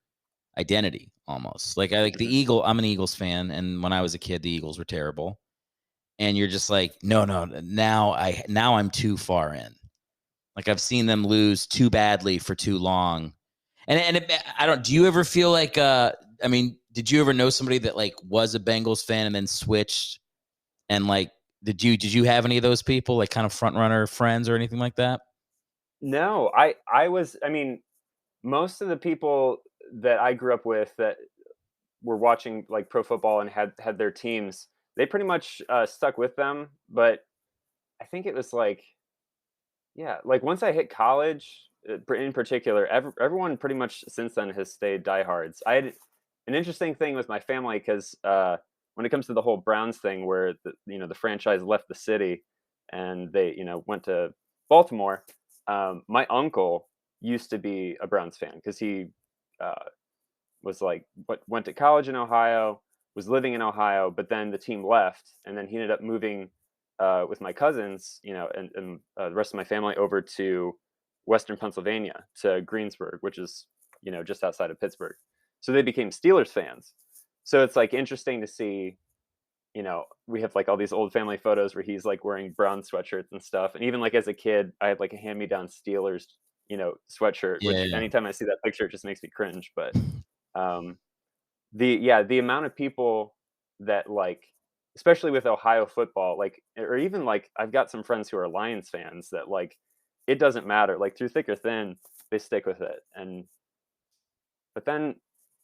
identity almost. Like I like the Eagle. I'm an Eagles fan, and when I was a kid, the Eagles were terrible. And you're just like, no, now I'm too far in. Like I've seen them lose too badly for too long. And do you ever feel like I mean, did you ever know somebody that like was a Bengals fan and then switched? And like did you have any of those people, like kind of front runner friends or anything like that? No, I mean, most of the people that I grew up with that were watching like pro football and had their teams, they pretty much stuck with them. But I think it was like, yeah, like once I hit college, in particular, everyone pretty much since then has stayed diehards. I had an interesting thing with my family because when it comes to the whole Browns thing, where the franchise left the city and they went to Baltimore. My uncle used to be a Browns fan because he was like went to college in Ohio, was living in Ohio, but then the team left, and then he ended up moving with my cousins, and the rest of my family over to Western Pennsylvania to Greensburg, which is just outside of Pittsburgh. So they became Steelers fans. So it's like interesting to see. We have like all these old family photos where he's like wearing brown sweatshirts and stuff. And even like as a kid, I had like a hand-me-down Steelers, sweatshirt, which anytime I see that picture, it just makes me cringe. But the amount of people that like, especially with Ohio football, like, or even like I've got some friends who are Lions fans that like, it doesn't matter, like through thick or thin, they stick with it. But then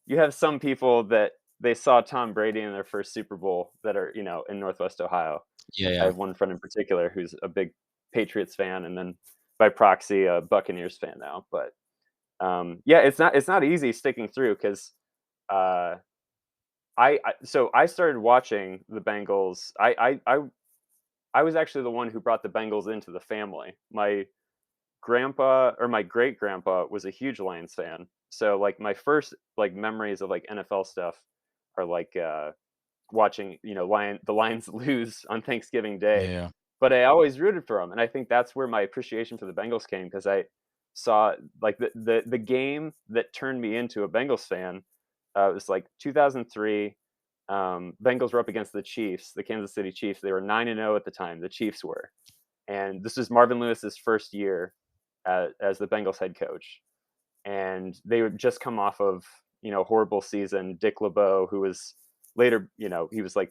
you have some people that they saw Tom Brady in their first Super Bowl that are, in Northwest Ohio. Yeah. I have one friend in particular who's a big Patriots fan, and then by proxy, a Buccaneers fan now. But it's not easy sticking through because so I started watching the Bengals. I was actually the one who brought the Bengals into the family. My grandpa or my great grandpa was a huge Lions fan. So like my first like memories of like NFL stuff are like watching the Lions lose on Thanksgiving Day. Yeah. But I always rooted for them, and I think that's where my appreciation for the Bengals came, because I saw like the game that turned me into a Bengals fan. It was like 2003. Bengals were up against the Chiefs, the Kansas City Chiefs. They were 9-0 at the time. The Chiefs were, and this was Marvin Lewis's first year as the Bengals head coach, and they would just come off of horrible season. Dick LeBeau, who was later he was like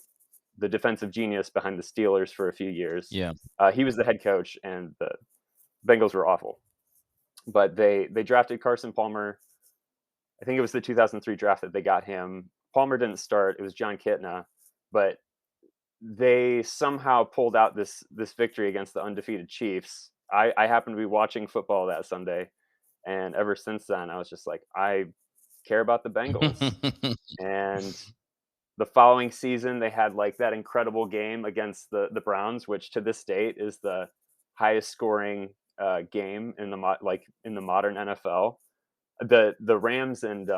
the defensive genius behind the Steelers for a few years. Yeah. He was the head coach, and the Bengals were awful. But they drafted Carson Palmer. I think it was the 2003 draft that they got him. Palmer didn't start. It was John Kitna. But they somehow pulled out this victory against the undefeated Chiefs. I happened to be watching football that Sunday, and ever since then, I was just like, I care about the Bengals. And the following season, they had like that incredible game against the Browns, which to this date is the highest scoring game in the modern NFL. the Rams and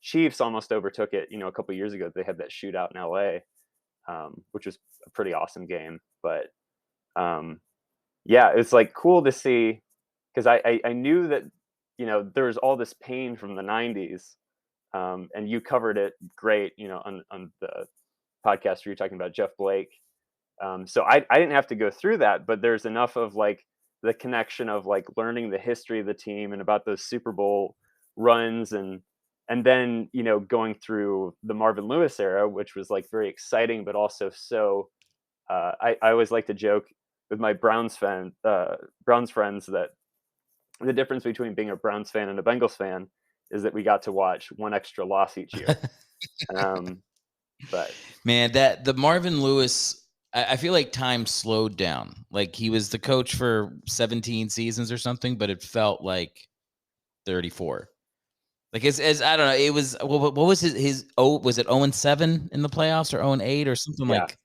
Chiefs almost overtook it, a couple of years ago. They had that shootout in LA, which was a pretty awesome game. But yeah, it's like cool to see, because I knew that, there was all this pain from the 90s, and you covered it great, on the podcast where you're talking about Jeff Blake. So I didn't have to go through that, but there's enough of like the connection of like learning the history of the team and about those Super Bowl runs, and then, going through the Marvin Lewis era, which was like very exciting, but also so, I always like to joke with my Browns friends that the difference between being a Browns fan and a Bengals fan is that we got to watch one extra loss each year. But man, the Marvin Lewis, I feel like time slowed down. Like he was the coach for 17 seasons or something, but it felt like 34. Like as I don't know, it was what was his was it 0-7 in the playoffs or 0-8 or something like?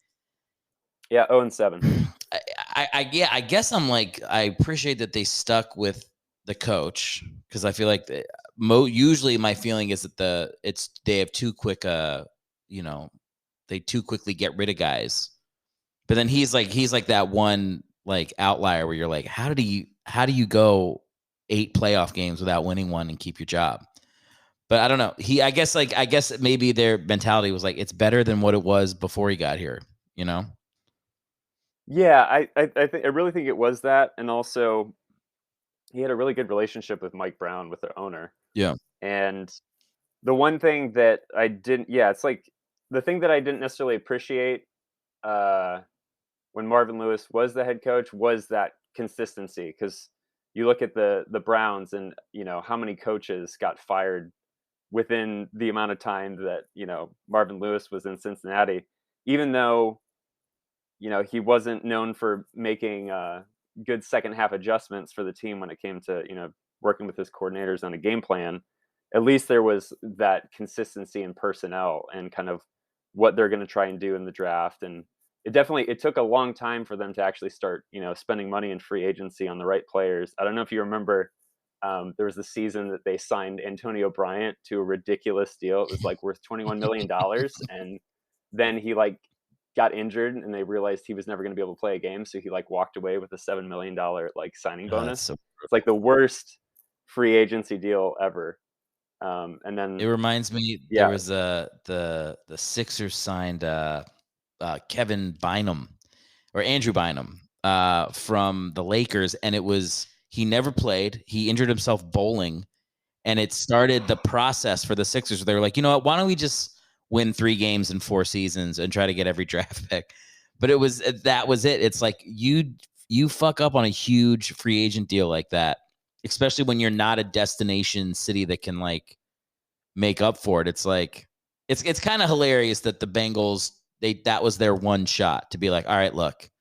Yeah, 0-7. I guess I'm like, I appreciate that they stuck with the coach, because I feel like usually my feeling is that they have too quick they too quickly get rid of guys. But then he's like that one like outlier where you're like, how do you go 8 playoff games without winning one and keep your job? But I don't know. I guess maybe their mentality was like, it's better than what it was before he got here, Yeah, I really think it was that, and also he had a really good relationship with Mike Brown, with their owner. Yeah. And the one thing that I didn't, it's like the thing that I didn't necessarily appreciate when Marvin Lewis was the head coach was that consistency, because you look at the Browns and how many coaches got fired within the amount of time that Marvin Lewis was in Cincinnati, even though he wasn't known for making good second half adjustments for the team when it came to working with his coordinators on a game plan. At least there was that consistency in personnel and kind of what they're going to try and do in the draft. And it took a long time for them to actually start spending money in free agency on the right players. I don't know if you remember, there was the season that they signed Antonio Bryant to a ridiculous deal. It was like worth $21 million. And then he got injured and they realized he was never going to be able to play a game. So he walked away with a $7 million signing bonus. It's like the worst free agency deal ever. And then it reminds me, there was the Sixers signed Kevin Bynum or Andrew Bynum from the Lakers. And he never played. He injured himself bowling, and it started the process for the Sixers. They were like, you know what, why don't we just win 3 games in 4 seasons and try to get every draft pick? But that was it. It's like you fuck up on a huge free agent deal like that, especially when you're not a destination city that can make up for it. It's like it's kind of hilarious that the Bengals, that was their one shot to be like, all right, look,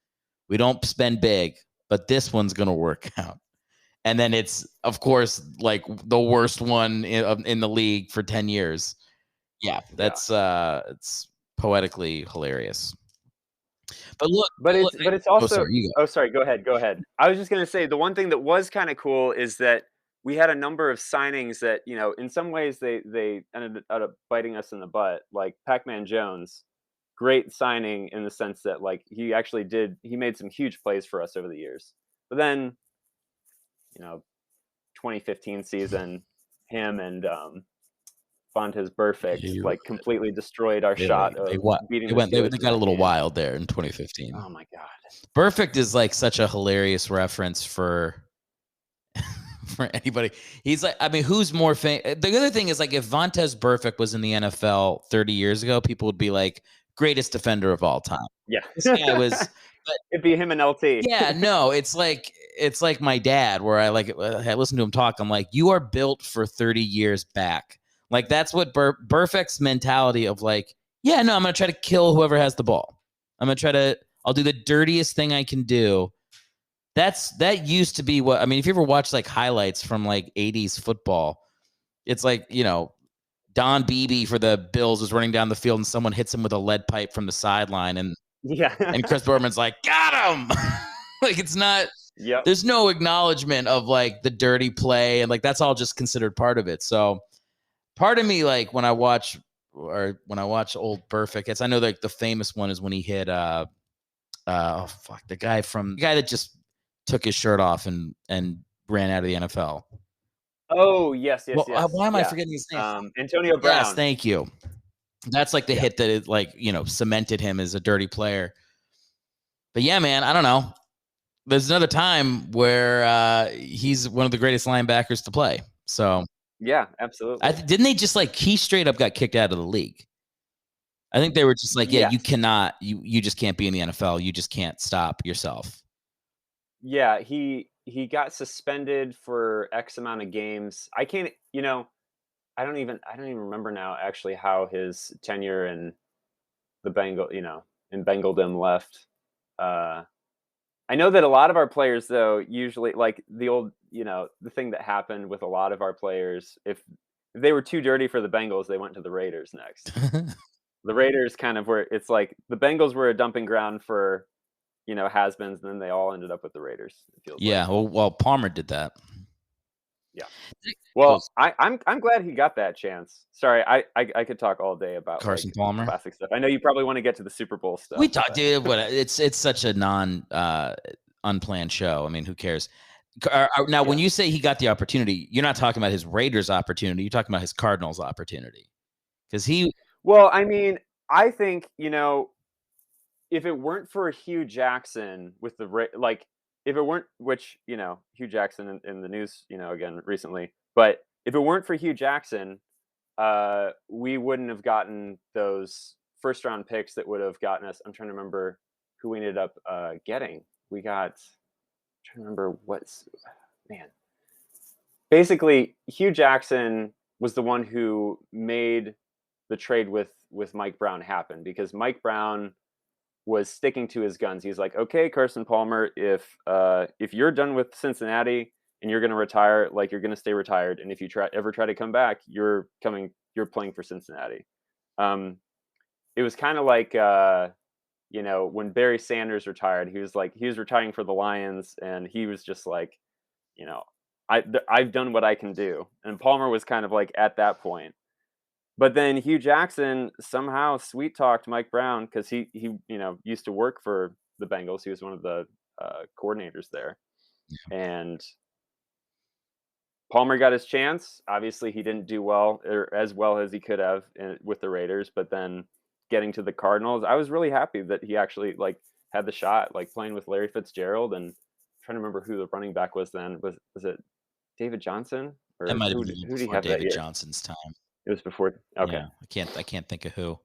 we don't spend big, but this one's gonna work out. And then it's, of course, like the worst one in the league for 10 years. Yeah, that's it's poetically hilarious. But look, it's also. Sorry. Go ahead. I was just gonna say, the one thing that was kind of cool is that we had a number of signings that in some ways they ended up biting us in the butt. Like Pac-Man Jones, great signing in the sense that he made some huge plays for us over the years. But then 2015 season, him and Vontaze Burfict completely destroyed our shot of beating the Steelers. They got a little wild there in 2015. Oh my god. Burfict is such a hilarious reference for anybody. He's like, I mean, who's more famous? The other thing is, if Vontaze Burfict was in the NFL 30 years ago, people would be like, greatest defender of all time. Yeah. This guy was it'd be him and LT. Yeah, no, it's like my dad, where I listen to him talk. I'm like, you are built for 30 years back. That's what Burfict's mentality of I'm going to try to kill whoever has the ball. I'll do the dirtiest thing I can do. That used to be what, I mean, if you ever watch highlights from 80s football, it's Don Beebe for the Bills was running down the field and someone hits him with a lead pipe from the sideline, and Chris Berman's like, got him. It's not. Yep. there's no acknowledgement of like the dirty play, and like that's all just considered part of it. So part of me, like when I watch old Perfect, I know like the famous one is when he hit the guy that just took his shirt off and ran out of the NFL. Oh, yes. Why am I Yeah. forgetting his name? Antonio Brown. Yes, thank you. That's like the hit that it like, cemented him as a dirty player. But yeah, man, I don't know. There's another time where he's one of the greatest linebackers to play. So Yeah, absolutely. didn't they just like he straight up got kicked out of the league? I think they were just like, Yes. you cannot, you just can't be in the NFL. You just can't stop yourself. Yeah, he got suspended for X amount of games. I can't, I don't even remember now actually how his tenure in the in Bengaldom left. I know that a lot of our players though, usually like the old, the thing that happened with a lot of our players, if they were too dirty for the Bengals, they went to the Raiders next. The Raiders kind of were, it's like the Bengals were a dumping ground for, has-beens, and then they all ended up with the Raiders. It feels Yeah, like. well, Palmer did that. Yeah. Well, I'm glad he got that chance. Sorry, I could talk all day about Carson Palmer classic stuff. I know you probably want to get to the Super Bowl stuff. We talked, dude. But it's such a unplanned show. I mean, who cares? Now, when you say he got the opportunity, you're not talking about his Raiders opportunity. You're talking about his Cardinals opportunity, because he. Well, I mean, I think if it weren't for Hugh Jackson with if it weren't, which Hugh Jackson in the news, again recently, but if it weren't for Hugh Jackson, we wouldn't have gotten those first round picks that would have gotten us. I'm trying to remember who we ended up getting. We got. I'm trying to remember basically Hugh Jackson was the one who made the trade with Mike Brown happen, because Mike Brown was sticking to his guns. He's like, okay, Carson Palmer, if you're done with Cincinnati and you're going to retire, like you're going to stay retired, and if you ever try to come back, you're playing for Cincinnati. It was kind of like when Barry Sanders retired, he was retiring for the Lions, and he was just like, I've done what I can do. And Palmer was kind of like at that point. But then Hugh Jackson somehow sweet talked Mike Brown, because he used to work for the Bengals. He was one of the coordinators there, and Palmer got his chance. Obviously, he didn't do well, or as well as he could have with the Raiders. But then getting to the Cardinals, I was really happy that he actually had the shot, playing with Larry Fitzgerald. And I'm trying to remember who the running back was then. Was it David Johnson? Or that might have who been did he before have that David year? Johnson's time. It was before. Okay. Yeah, I can't think of who.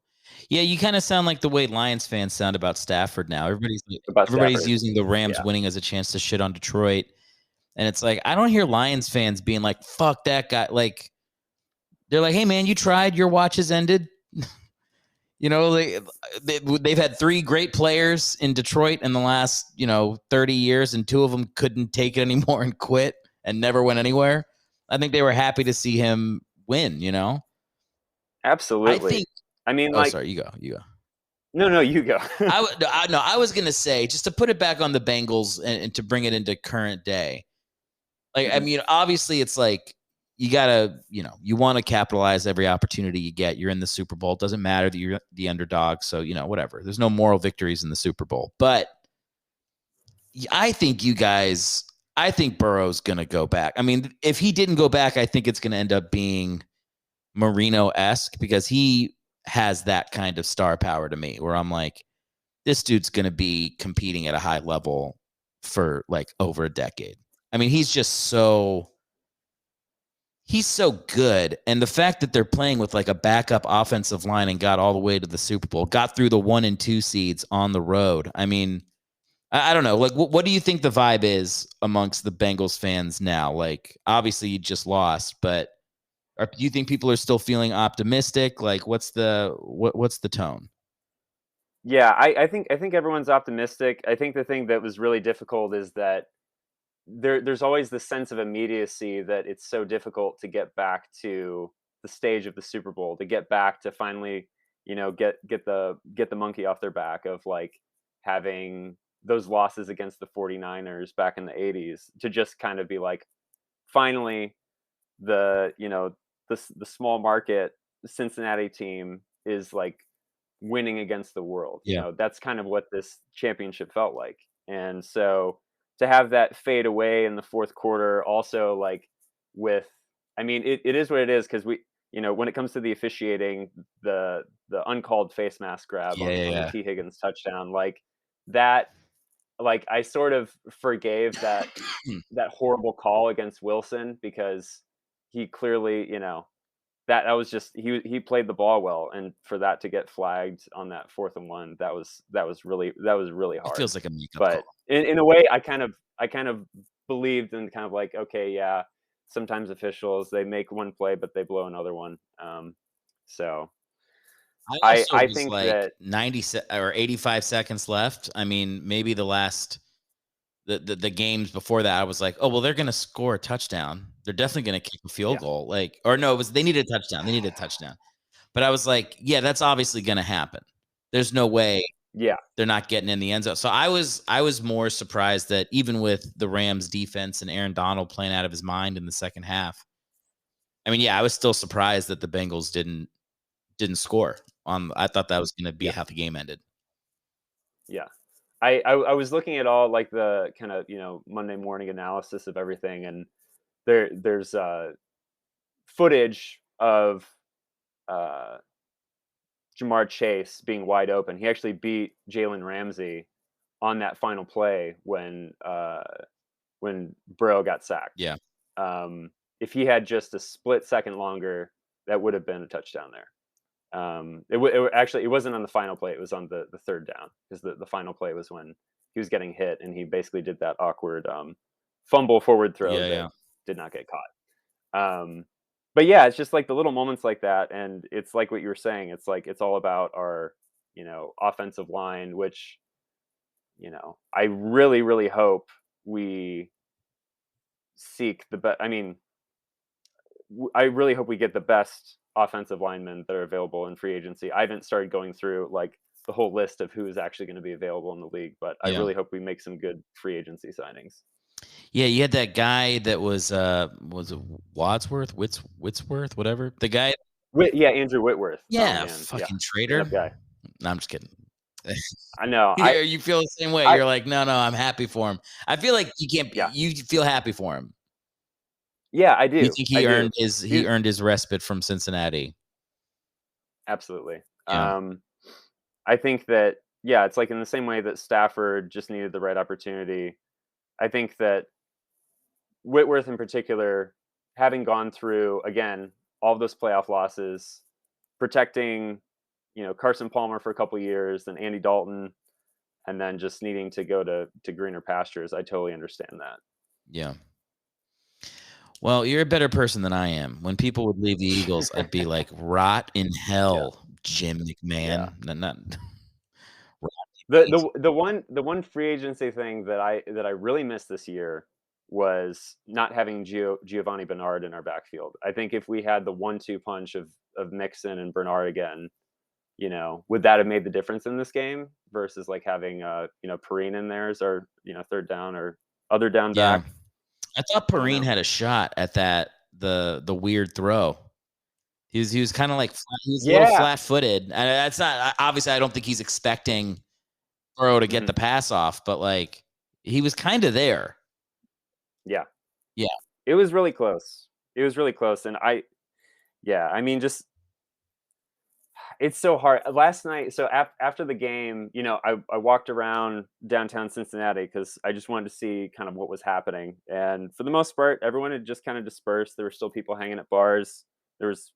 Yeah, you kind of sound like the way Lions fans sound about Stafford now. Everybody's using the Rams winning as a chance to shit on Detroit. And it's like, I don't hear Lions fans being like, fuck that guy. Like, they're like, hey, man, you tried. Your watch has ended. They've had 3 great players in Detroit in the last, 30 years, and 2 of them couldn't take it anymore and quit and never went anywhere. I think they were happy to see him win, Absolutely. Sorry, you go. No, you go. I was going to say, just to put it back on the Bengals and to bring it into current day. I mean, obviously it's like, you gotta, you want to capitalize every opportunity you get. You're in the Super Bowl. It doesn't matter that you're the underdog. So, whatever. There's no moral victories in the Super Bowl. But I think Burrow's going to go back. I mean, if he didn't go back, I think it's going to end up being Marino-esque, because he has that kind of star power to me, where I'm like, this dude's going to be competing at a high level for over a decade. I mean, he's so good. And the fact that they're playing with a backup offensive line and got all the way to the Super Bowl, got through the 1 and 2 seeds on the road. I mean, I don't know. What do you think the vibe is amongst the Bengals fans now? Obviously you just lost, but do you think people are still feeling optimistic? What's the tone? Yeah, I think everyone's optimistic. I think the thing that was really difficult is that there's always this sense of immediacy that it's so difficult to get back to the stage of the Super Bowl, to get back to finally, get the monkey off their back of having, those losses against the 49ers back in the 80s to just kind of be like, finally, the small market Cincinnati team is like winning against the world. Yeah. That's kind of what this championship felt like. And so to have that fade away in the fourth quarter, also like it is what it is, because we, when it comes to the officiating, the uncalled face mask grab on the T. Higgins touchdown, like that, like I sort of forgave that horrible call against Wilson, because he clearly, that was just he played the ball well, and for that to get flagged on that 4th and 1, that was really hard. It feels like a makeup but call. in a way, I kind of believed, and kind of like, okay, yeah, sometimes officials, they make one play but they blow another one. So I I was think like that 90 or 85 seconds left. I mean, maybe the last the games before that, I was like, oh well, they're gonna score a touchdown. They're definitely gonna kick a field goal. Like, or no, they needed a touchdown. They needed a touchdown. But I was like, yeah, that's obviously gonna happen. There's no way they're not getting in the end zone. So I was more surprised that even with the Rams defense and Aaron Donald playing out of his mind in the second half, I mean, yeah, I was still surprised that the Bengals didn't score. I thought that was going to be how the game ended. Yeah. I was looking at all like the kind of, Monday morning analysis of everything, and there's footage of Jamar Chase being wide open. He actually beat Jalen Ramsey on that final play when Burrow got sacked. Yeah. If he had just a split second longer, that would have been a touchdown there. It wasn't on the final play. It was on the third down, because the final play was when he was getting hit, and he basically did that awkward fumble forward throw that did not get caught. But yeah, it's just like the little moments like that, and it's like what you were saying. It's like it's all about our offensive line, which I really, really hope we seek the best. I mean, I really hope we get the best offensive linemen that are available in free agency. I haven't started going through like the whole list of who is actually going to be available in the league, but I really hope we make some good free agency signings. Yeah, you had that guy that was it Wadsworth, Whitsworth, whatever. The guy. Andrew Whitworth. Yeah, fucking traitor. Guy. No, I'm just kidding. I know. You feel the same way. You're like, no, I'm happy for him. I feel like you can't. Yeah. You feel happy for him. Yeah, I do. You think he earned his respite from Cincinnati? Absolutely. Yeah. I think that it's like in the same way that Stafford just needed the right opportunity. I think that Whitworth in particular, having gone through again all of those playoff losses, protecting Carson Palmer for a couple of years, then Andy Dalton, and then just needing to go to greener pastures, I totally understand that. Yeah. Well, you're a better person than I am. When people would leave the Eagles, I'd be like, rot in hell, Jim McMahon. Not the one free agency thing that I really missed this year was not having Giovanni Bernard in our backfield. I think if we had the 1-2 punch of Mixon and Bernard again, would that have made the difference in this game versus like having Perrine in there as our third down or other down back? I thought Perrine had a shot at that the weird throw. He was kind of like a little flat-footed. And that's not obviously. I don't think he's expecting Burrow to get the pass off, but like he was kind of there. Yeah. It was really close. And I mean, just it's so hard. Last night, so after the game, I walked around downtown Cincinnati because I just wanted to see kind of what was happening. And for the most part, everyone had just kind of dispersed. There were still people hanging at bars. There was,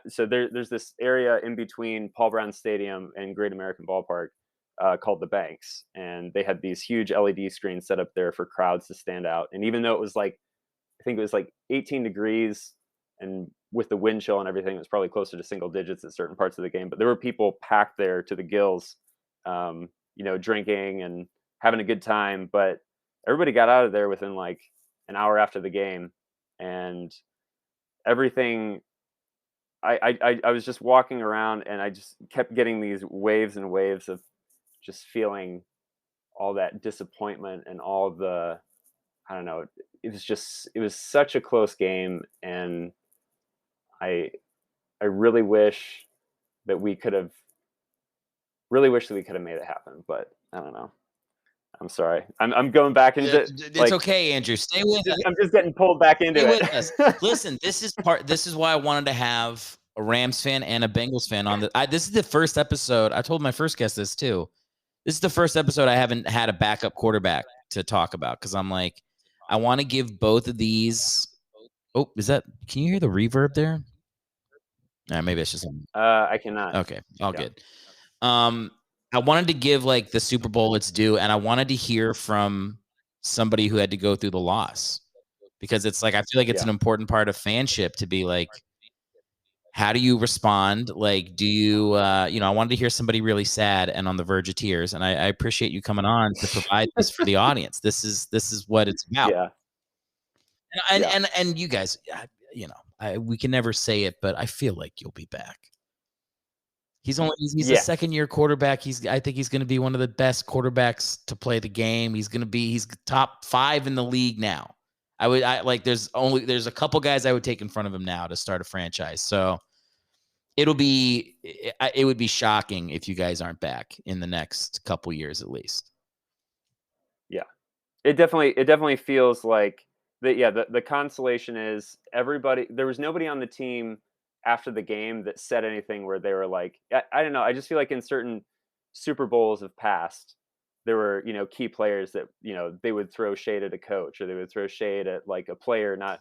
so there's this area in between Paul Brown Stadium and Great American Ballpark called the Banks. And they had these huge LED screens set up there for crowds to stand out. And even though it was like, I think it was like 18 degrees and with the wind chill and everything, it was probably closer to single digits at certain parts of the game. But there were people packed there to the gills, drinking and having a good time. But everybody got out of there within like an hour after the game, and everything. I was just walking around, and I just kept getting these waves and waves of just feeling all that disappointment and all the, I don't know, it was such a close game, and I really wish that we could have made it happen, but I don't know. I'm sorry. I'm going back into It's okay, Andrew. Stay with us. I'm just getting pulled back into Stay it. with us. Listen, this is why I wanted to have a Rams fan and a Bengals fan on this is the first episode. I told my first guest this too. This is the first episode I haven't had a backup quarterback to talk about, because I'm like, I want to give both of these. Oh, can you hear the reverb there? Maybe it's just I cannot. Okay, all good. I wanted to give like the Super Bowl its due, and I wanted to hear from somebody who had to go through the loss, because it's like, I feel like it's an important part of fanship to be like, how do you respond? Like, do you, I wanted to hear somebody really sad and on the verge of tears, and I appreciate you coming on to provide this for the audience. This is what it's about. Yeah. And you guys, we can never say it, but I feel like you'll be back. He's a second-year quarterback. I think he's going to be one of the best quarterbacks to play the game. He's top 5 in the league now. There's a couple guys I would take in front of him now to start a franchise. So it would be shocking if you guys aren't back in the next couple years at least. Yeah, it definitely feels like the consolation is everybody. There was nobody on the team after the game that said anything where they were like, I don't know. I just feel like in certain Super Bowls of past, there were, key players that, they would throw shade at a coach, or they would throw shade at like a player not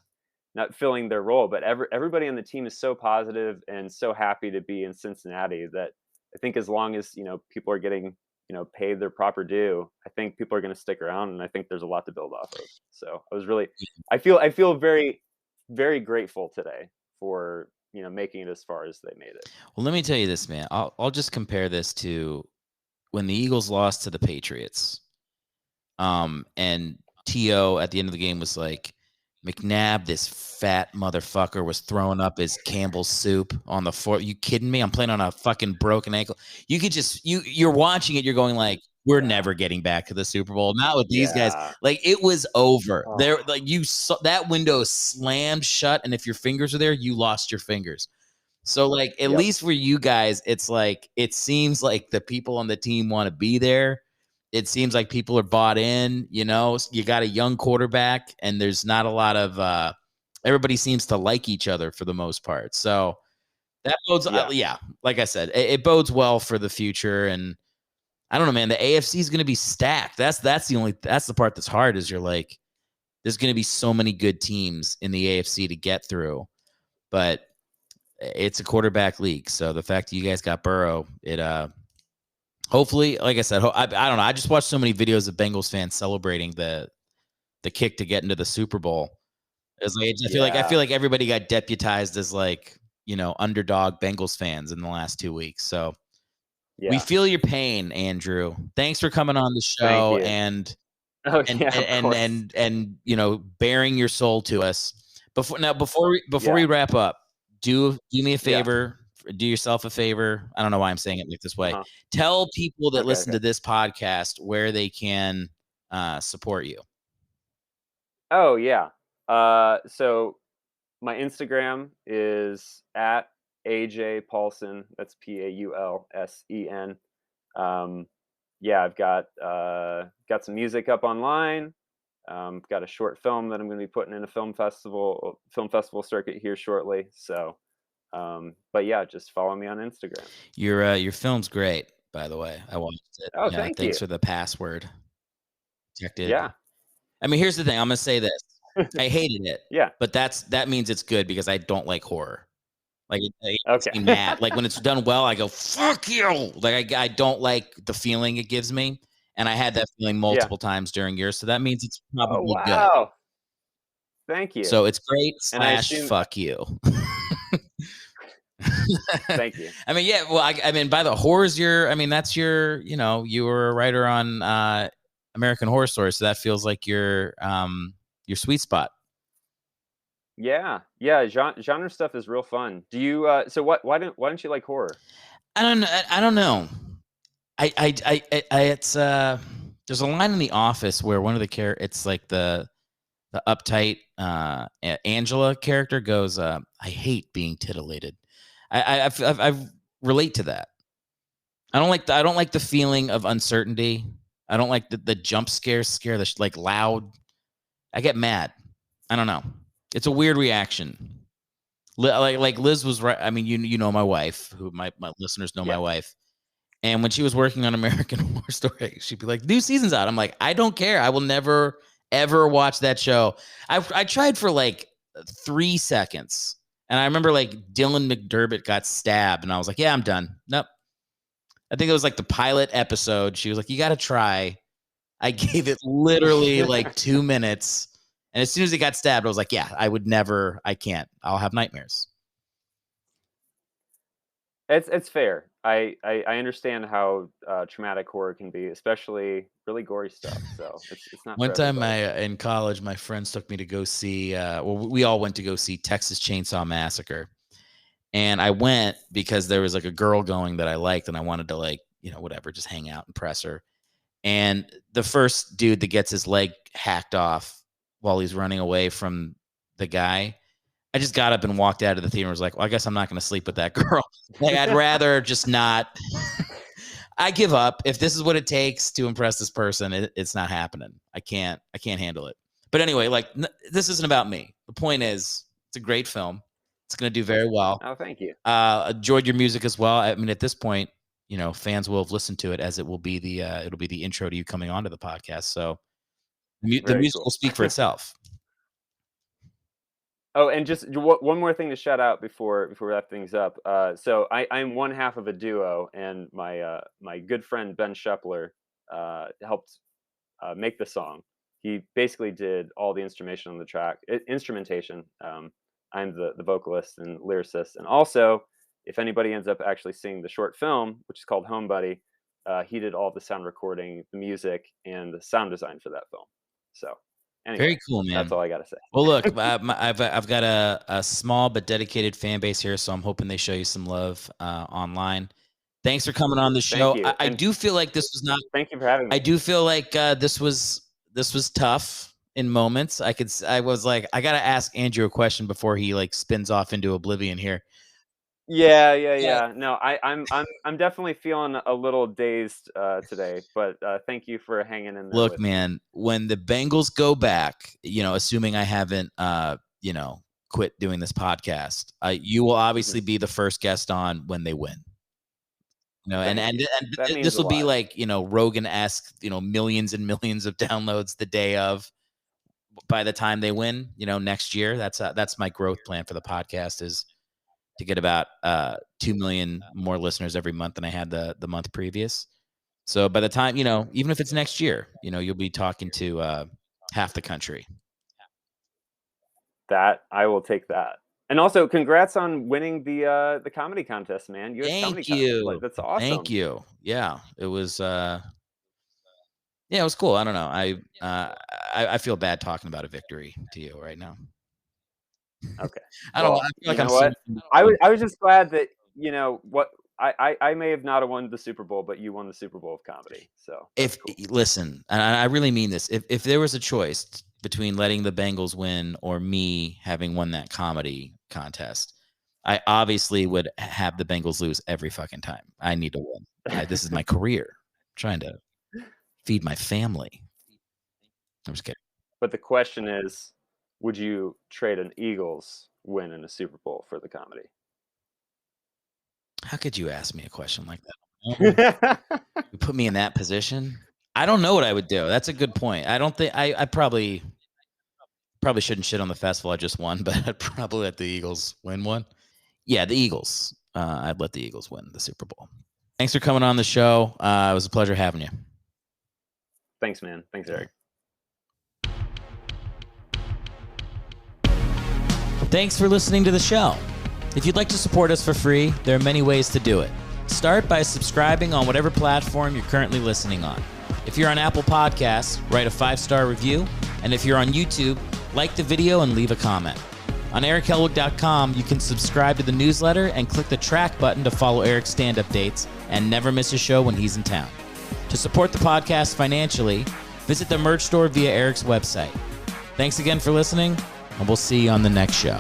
filling their role. But everybody on the team is so positive and so happy to be in Cincinnati that I think as long as, people are getting, paid their proper due, I think people are going to stick around, and I think there's a lot to build off of. So I feel very, very grateful today for, making it as far as they made it. Well, let me tell you this, man. I'll just compare this to when the Eagles lost to the Patriots. And T.O. at the end of the game was like, McNabb, this fat motherfucker, was throwing up his Campbell's soup on the floor. You kidding me? I'm playing on a fucking broken ankle. You could just, you're watching it. You're going like, we're never getting back to the Super Bowl. Not with these guys. Like, it was over. There, like, you saw that window slammed shut, and if your fingers are there, you lost your fingers. So, like, at least for you guys, it's like, it seems like the people on the team want to be there. It seems like people are bought in. You got a young quarterback, and there's not a lot of everybody seems to like each other for the most part. So that bodes, like I said, it bodes well for the future. And I don't know, man, the AFC is going to be stacked. That's the part that's hard, is you're like, there's going to be so many good teams in the AFC to get through, but it's a quarterback league. So the fact that you guys got Burrow, it hopefully, like I said, I don't know. I just watched so many videos of Bengals fans celebrating the kick to get into the Super Bowl. It's like, I feel like everybody got deputized as like, underdog Bengals fans in the last 2 weeks. So we feel your pain, Andrew. Thanks for coming on the show and bearing your soul to us. Before we wrap up, do me a favor. Do yourself a favor. I don't know why I'm saying it like this way. Tell people that listen to this podcast where they can support you. Oh, yeah. So my Instagram is at AJ Paulsen. That's Paulsen. I've got some music up online. Got a short film that I'm going to be putting in a film festival circuit here shortly. So, but yeah, just follow me on Instagram. Your film's great, by the way. I watched it. Oh, thanks for the password. Protected. Yeah. I mean, here's the thing. I'm gonna say this. I hated it. Yeah. But that means it's good, because I don't like horror. Like, it makes me mad. Like, when it's done well, I go, fuck you. Like, I don't like the feeling it gives me. And I had that feeling multiple times during yours. So that means it's probably good. Thank you. So it's great / fuck you. Thank you. I mean, yeah. Well, I mean, by the horrors, that's your, you were a writer on American Horror Story. So that feels like your sweet spot. Yeah. Genre stuff is real fun. Do you? So why don't you like horror? I don't know. It's There's a line in The Office where one of the it's like the uptight Angela character goes, "I hate being titillated." I relate to that. I don't like the feeling of uncertainty. I don't like the jump scares scare the like loud. I get mad. I don't know. It's a weird reaction. Like Liz was right. I mean, you know my wife, who my listeners know my wife. And when she was working on American Horror Story, she'd be like, "New season's out." I'm like, "I don't care. I will never ever watch that show." I tried for like 3 seconds, and I remember like Dylan McDermott got stabbed, and I was like, "Yeah, I'm done." Nope. I think it was like the pilot episode. She was like, "You got to try." I gave it literally like 2 minutes. And as soon as he got stabbed, I was like, "Yeah, I would never. I can't. I'll have nightmares." It's fair. I understand how traumatic horror can be, especially really gory stuff. So it's not. One for time, everybody. in college, my friends took me to go see. We all went to go see Texas Chainsaw Massacre, and I went because there was like a girl going that I liked, and I wanted to like whatever, just hang out and press her. And the first dude that gets his leg hacked off while he's running away from the guy, I just got up and walked out of the theater and was like, "Well, I guess I'm not going to sleep with that girl." Like, I'd rather just not. I give up. If this is what it takes to impress this person, it's not happening. I can't handle it. But anyway, like this isn't about me. The point is, it's a great film. It's going to do very well. Oh, thank you. Enjoyed your music as well. I mean, at this point, fans will have listened to it, as it will be it'll be the intro to you coming onto the podcast. So the music will speak for itself. Oh, and just one more thing to shout out before we wrap things up. So I'm one half of a duo, and my good friend Ben Shepler helped make the song. He basically did all the instrumentation on the track. Instrumentation. I'm the vocalist and lyricist, and also, if anybody ends up actually seeing the short film, which is called Home Buddy, he did all the sound recording, the music, and the sound design for that film. So. Anyway, very cool, man. That's all I got to say. Well, look, I've got a small but dedicated fan base here, so I'm hoping they show you some love online. Thanks for coming on the show. Thank you. I do feel like this was not. Thank you for having me. I do feel like this was tough in moments. I was like, I got to ask Andrew a question before he like spins off into oblivion here. Yeah. No, I'm definitely feeling a little dazed today, but thank you for hanging in there. Look, man, when the Bengals go back, assuming I haven't, quit doing this podcast, you will obviously be the first guest on when they win. And this will be like, Rogan-esque, millions and millions of downloads the day of. By the time they win, next year, that's my growth plan for the podcast, is to get about 2 million more listeners every month than I had the month previous. So by the time, even if it's next year, you'll be talking to half the country. That I will take that. And also, congrats on winning the comedy contest, man. Thank you. Like, that's awesome. Thank you. Yeah, it was. It was cool. I don't know. I feel bad talking about a victory to you right now. Okay. I don't know. I feel like I was just glad that what I may have not won the Super Bowl, but you won the Super Bowl of comedy. So listen, and I really mean this. If there was a choice between letting the Bengals win or me having won that comedy contest, I obviously would have the Bengals lose every fucking time. I need to win. This is my career. I'm trying to feed my family. I'm just kidding. But the question is, would you trade an Eagles win in a Super Bowl for the comedy? How could you ask me a question like that? You put me in that position. I don't know what I would do. That's a good point. I don't think I probably shouldn't shit on the festival I just won, but I'd probably let the Eagles win one. Yeah, the Eagles. I'd let the Eagles win the Super Bowl. Thanks for coming on the show. It was a pleasure having you. Thanks, man. Thanks, Eric. Thanks for listening to the show. If you'd like to support us for free, there are many ways to do it. Start by subscribing on whatever platform you're currently listening on. If you're on Apple Podcasts, write a 5-star review. And if you're on YouTube, like the video and leave a comment. On ErickHellwig.com, you can subscribe to the newsletter and click the track button to follow Eric's stand-up dates and never miss a show when he's in town. To support the podcast financially, visit the merch store via Erick's website. Thanks again for listening, and we'll see you on the next show.